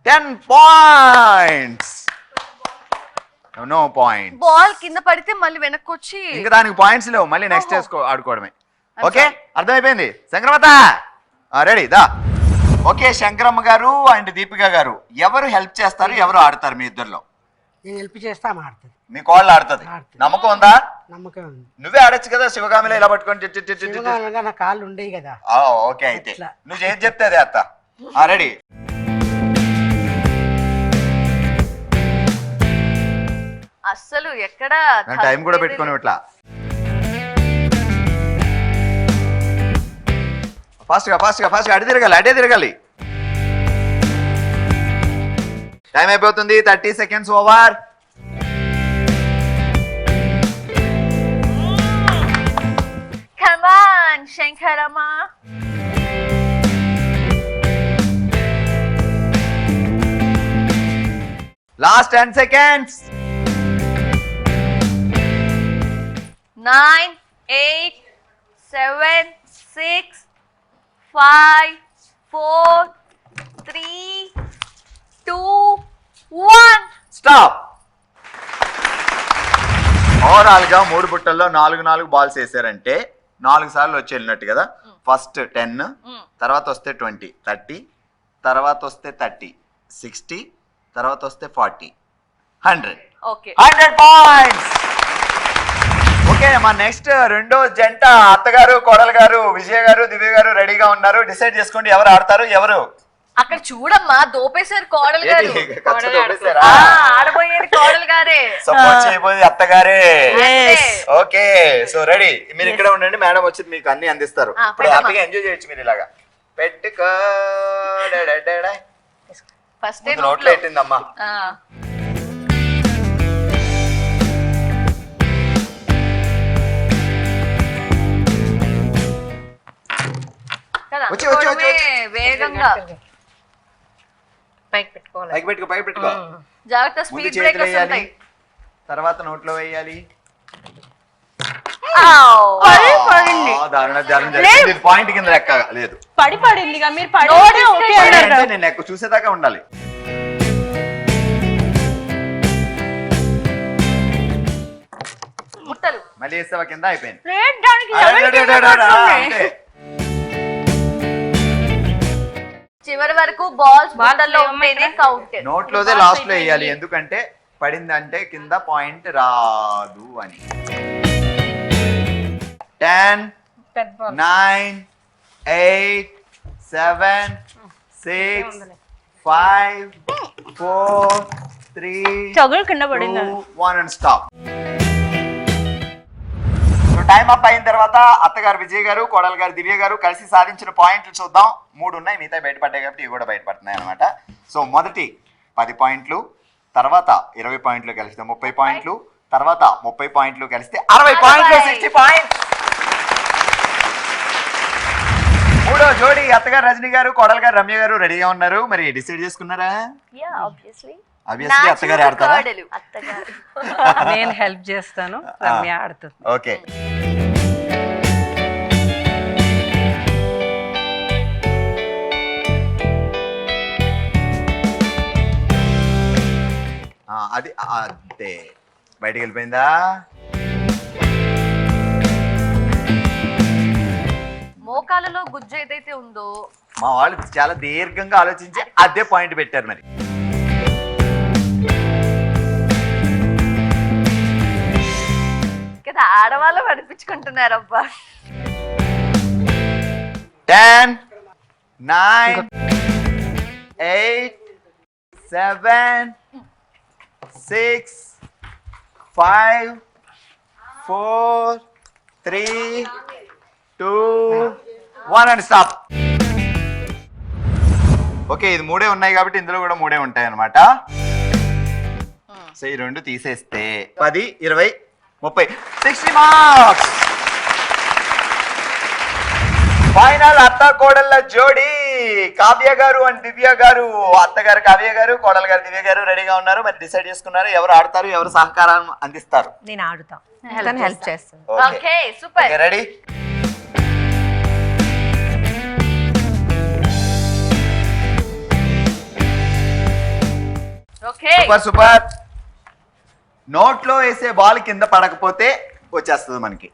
10 points. No point. బాల్ కింద పడితే మళ్ళీ వెనక్కి వచ్చి ఇంకా దానికి పాయింట్స్ లేవు, మళ్ళీ నెక్స్ట్ ఆడుకోవడమే. ఓకే, అర్థమైపోయింది. శంకరమత రెడీ దా. ఓకే, శంకరమ్మ గారు అండ్ దీపిక గారు ఎవరు హెల్ప్ చేస్తారు, ఎవరు ఆడతారు మీ ఇద్దరులో? నేను హెల్ప్ చేస్తా, ఆడుతుంది. మీ కోళ్ళు ఆడుతుంది, నమ్మకం ఉందా? నమ్మకం ఉంది. నువ్వే ఆడొచ్చు కదా శివగామిలో ఇలా పట్టుకొని. నా కాళ్ళు ఉండేవి కదా. ఓకే, అయితే నువ్వు ఏది చెప్తే అదే అత్త. రెడీ. అస్సలు ఎక్కడ టైం కూడా పెట్టుకొని ఇట్లా ఫాస్ట్గా అడే తిరగాలి. టైం అయిపోతుంది. 30 seconds over. Come on, Shankaramma. Last 10 seconds. 9, 8, 7, 6, 5, 4, 3, 2, 1. Stop. Overall గా 3 బుట్టల్లో 4 బాల్స్ వేసారంటే 4 సార్లు వచ్చి వెళ్ళినట్టు కదా. ఫస్ట్ 10, తర్వాత వస్తే 20, 30, తర్వాత వస్తే 30, 60, తర్వాత వస్తే 40, 100. 100 points. ఓకే, మా నెక్స్ట్ రెండో జంట అత్తగారు కోడలు గారు విజయ గారు దివ్య గారు రెడీగా ఉన్నారు. డిసైడ్ చేసుకోండి ఎవరు ఆడతారు. ఎవరు అక్కడ చూడమ్మా, దోపేశారు కోడలు గారు. ఆడబోయేది కోడలు గారే, సపోర్ట్ చేయబోయేది అత్తగారే. Okay, so ready. మీరు ఇక్కడ ఉండండి, మేడం వచ్చి మీకు అన్ని అందిస్తారు. ఇప్పుడు హ్యాపీగా ఎంజాయ్ చేయొచ్చు మీరు ఇలాగా. పెట్టుకో ఫస్ట్ నోట్లో పెట్టిందమ్మా. వేగంగా పైకి పెట్టుకో. జాగ్రత్త, స్పీడ్ బ్రేకర్స్ ఉంటాయి. తర్వాత నోట్లో వేయాలి. పాయింట్ కింద లెక్క లేదు, పడింది నేను ఎక్కువ చూసేదాకా ఉండాలి. మళ్ళీ వేస్తావా కింద? అయిపోయింది. చివరి వరకు బాల్స్ బాటల్లో ఉంటేనే కౌంట్. నోట్లోదే లాస్ట్ లో వేయాలి, ఎందుకంటే పడిందంటే కింద పాయింట్ రాదు అని. 10, 9, 8, 7, 6, 5, 4, 3, 2, 1 and stop. టైం అప్ అయిన తర్వాత అత్తగారు విజయ్ గారు కోడలు గారు దివ్య గారు కలిసి సాధించిన పాయింట్లు చూద్దాం. 3 ఉన్నాయి, మిగతా బయటపడ్డాయి కాబట్టి ఇవి కూడా బయటపడుతున్నాయి అనమాట. సో మొదటి 10 పాయింట్లు, తర్వాత 20 పాయింట్లు కలిస్తే 30 పాయింట్లు, తర్వాత 30 పాయింట్లు కలిస్తే 60 పాయింట్లు, 60 పాయింట్స్. మూడో జోడి అత్తగారు రజనీ గారు కోడలు గారు రమ్య గారు రెడీగా ఉన్నారు. మరి డిసైడ్ చేసుకున్నారా? అబ్వియస్లీ అత్తగారు ఆడతారా? కోడలు అత్తగారు. నేను హెల్ప్ చేస్తాను, రమ్య ఆడుతుంది. ఓకే. అది అంతే, బయటికి వెళ్ళిపోయిందా? మోకాలలో గుజ్జు ఏదైతే ఉందో మా వాళ్ళు చాలా దీర్ఘంగా ఆలోచించి అదే పాయింట్ పెట్టారు. మరి కదా ఆడవాళ్ళు నడిపించుకుంటున్నారు అబ్బా. 10, 9, 8, 7, 6, 5, 4, 3, 2, 1 అండ్ స్టాప్. ఓకే, ఇది 3 ఉన్నాయి కాబట్టి ఇందులో కూడా 3 ఉంటాయి అన్నమాట. సో ఈ 2 తీసేస్తే 10, 20, 30, 60 మార్క్స్. ఫైనల్ అత్త కోడళ్ళ జోడి కావ్య గారు అండ్ దివ్య గారు. అత్తగారు కావ్య గారు, కోడలు గారు దివ్య గారు రెడీగా ఉన్నారు. మరి డిసైడ్ చేసుకున్నారు ఎవరు ఆడతారు, ఎవరు సహకారం అందిస్తారు. నేను ఆడుతా, హెల్ప్ చేస్తాను. Okay super. Ready? Okay super super. నోట్లో వేసే బాల్ కింద పడకపోతే వచ్చేస్తుంది మనకి.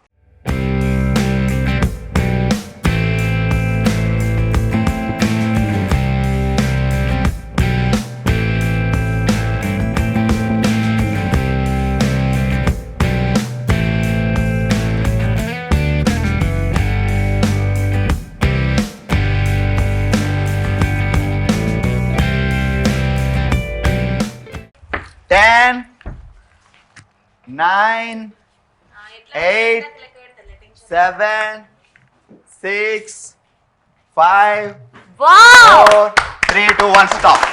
Ten, 9, 8, 7, 6, 5, 4, 3, 2, 1 stop.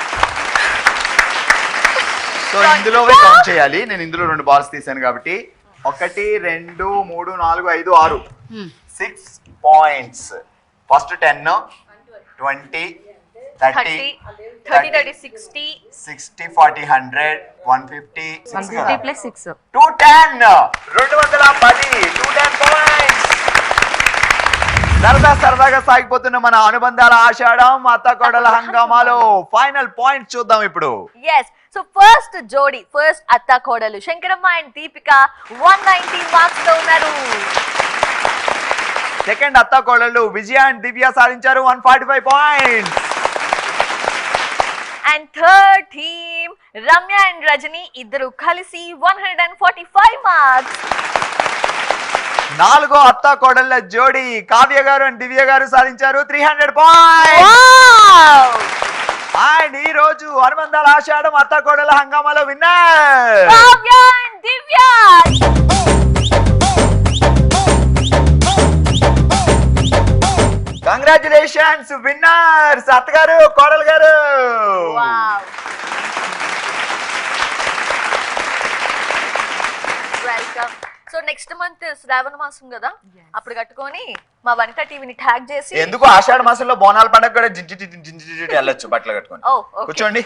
సో ఇందులో కౌంట్ చేయాలి. నేను ఇందులో 2 బాల్స్ తీసాను కాబట్టి 1, 2, 3, 4, 5, 6 6 పాయింట్స్. First 10, 20, 30, 60, 40, 100, 150, 150 + 6 210, 210 points. సరదాగా సాగిపోతున్న మన అనుబంధాల ఆషాఢం అత్త కోడల హంగామాలో ఫైనల్ పాయింట్ చూద్దాం ఇప్పుడు. yes సో ఫస్ట్ జోడి, ఫస్ట్ అత్త కోడలు శంకరమ్మ అండ్ దీపిక 190 మార్క్స్ తో ఉన్నారు. సెకండ్ అత్త కోడలు విజయ అండ్ దివ్య సాధించారు 145 points. And third team Ramya and Rajani ఇద్దరు కలిసి 145 మార్క్స్. నాలుగో అత్త కోడళ్ళ జోడి కావ్య గారు అండ్ దివ్య గారు సాధించారు 300 పాయింట్స్. అండ్ ఈ రోజు అనుబంధాల ఆషాఢం అత్త కోడళ్ళ హంగామాలో winner Kavya and Divya. Congratulations winners అత్తగారు కోడలు గారు. వెల్కమ్. సో నెక్స్ట్ మంత్ శ్రావణ మాసం కదా, అప్పుడు కట్టుకొని మా వనిత టీవీని ట్యాగ్ చేసి. ఎందుకు ఆషాఢ మాసంలో బోనాల పండుగ కూడా జింజి వెళ్ళొచ్చు బట్టలు కట్టుకొని. కూర్చోండి.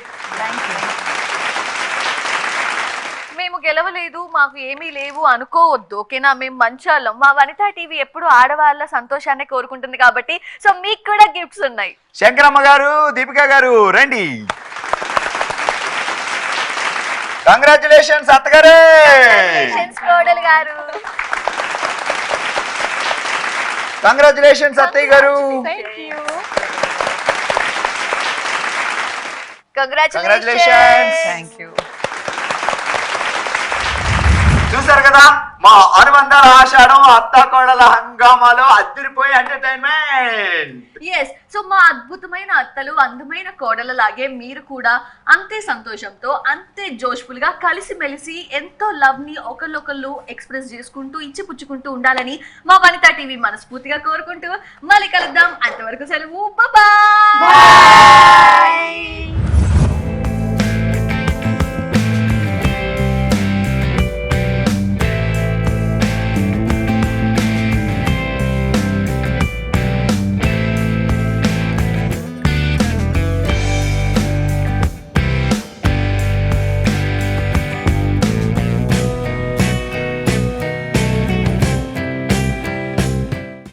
మేము గెలవలేదు, మాకు ఏమీ లేవు అనుకోవద్దు, ఓకేనా? మేము మంచాళ్ళం. మా వనిత టీవీ ఎప్పుడు ఆడవాళ్ళ సంతోషాన్ని కోరుకుంటుంది కాబట్టి సో మీకు కూడా గిఫ్ట్స్ ఉన్నాయి. శంకరమ్మ గారు, దీపిక గారు రండి. కంగ్రాచులేషన్స్ అత్తగారు. కోడలు గారు. కంగ్రాచులేషన్స్ అత్తయ్య గారు. కంగ్రాచులేషన్స్. Thank you. చూసారు కదా మా అనుబంధాల ఆషాఢం అత్త కోడల హంగామాలో అదిరిపోయే ఎంటర్టైన్మెంట్. ఎస్ సో మా అద్భుతమైన అత్తలు అందమైన కోడల లాగే మీరు కూడా అంతే సంతోషంతో అంతే జోష్ఫుల్ గా కలిసిమెలిసి ఎంతో లవ్ ని ఒకళ్ళొకళ్ళు ఎక్స్ప్రెస్ చేసుకుంటూ ఇచ్చి పుచ్చుకుంటూ ఉండాలని మా వనిత టీవీ మనస్ఫూర్తిగా కోరుకుంటూ మళ్ళీ కలుద్దాం. అంతవరకు సెలవు. బాయ్.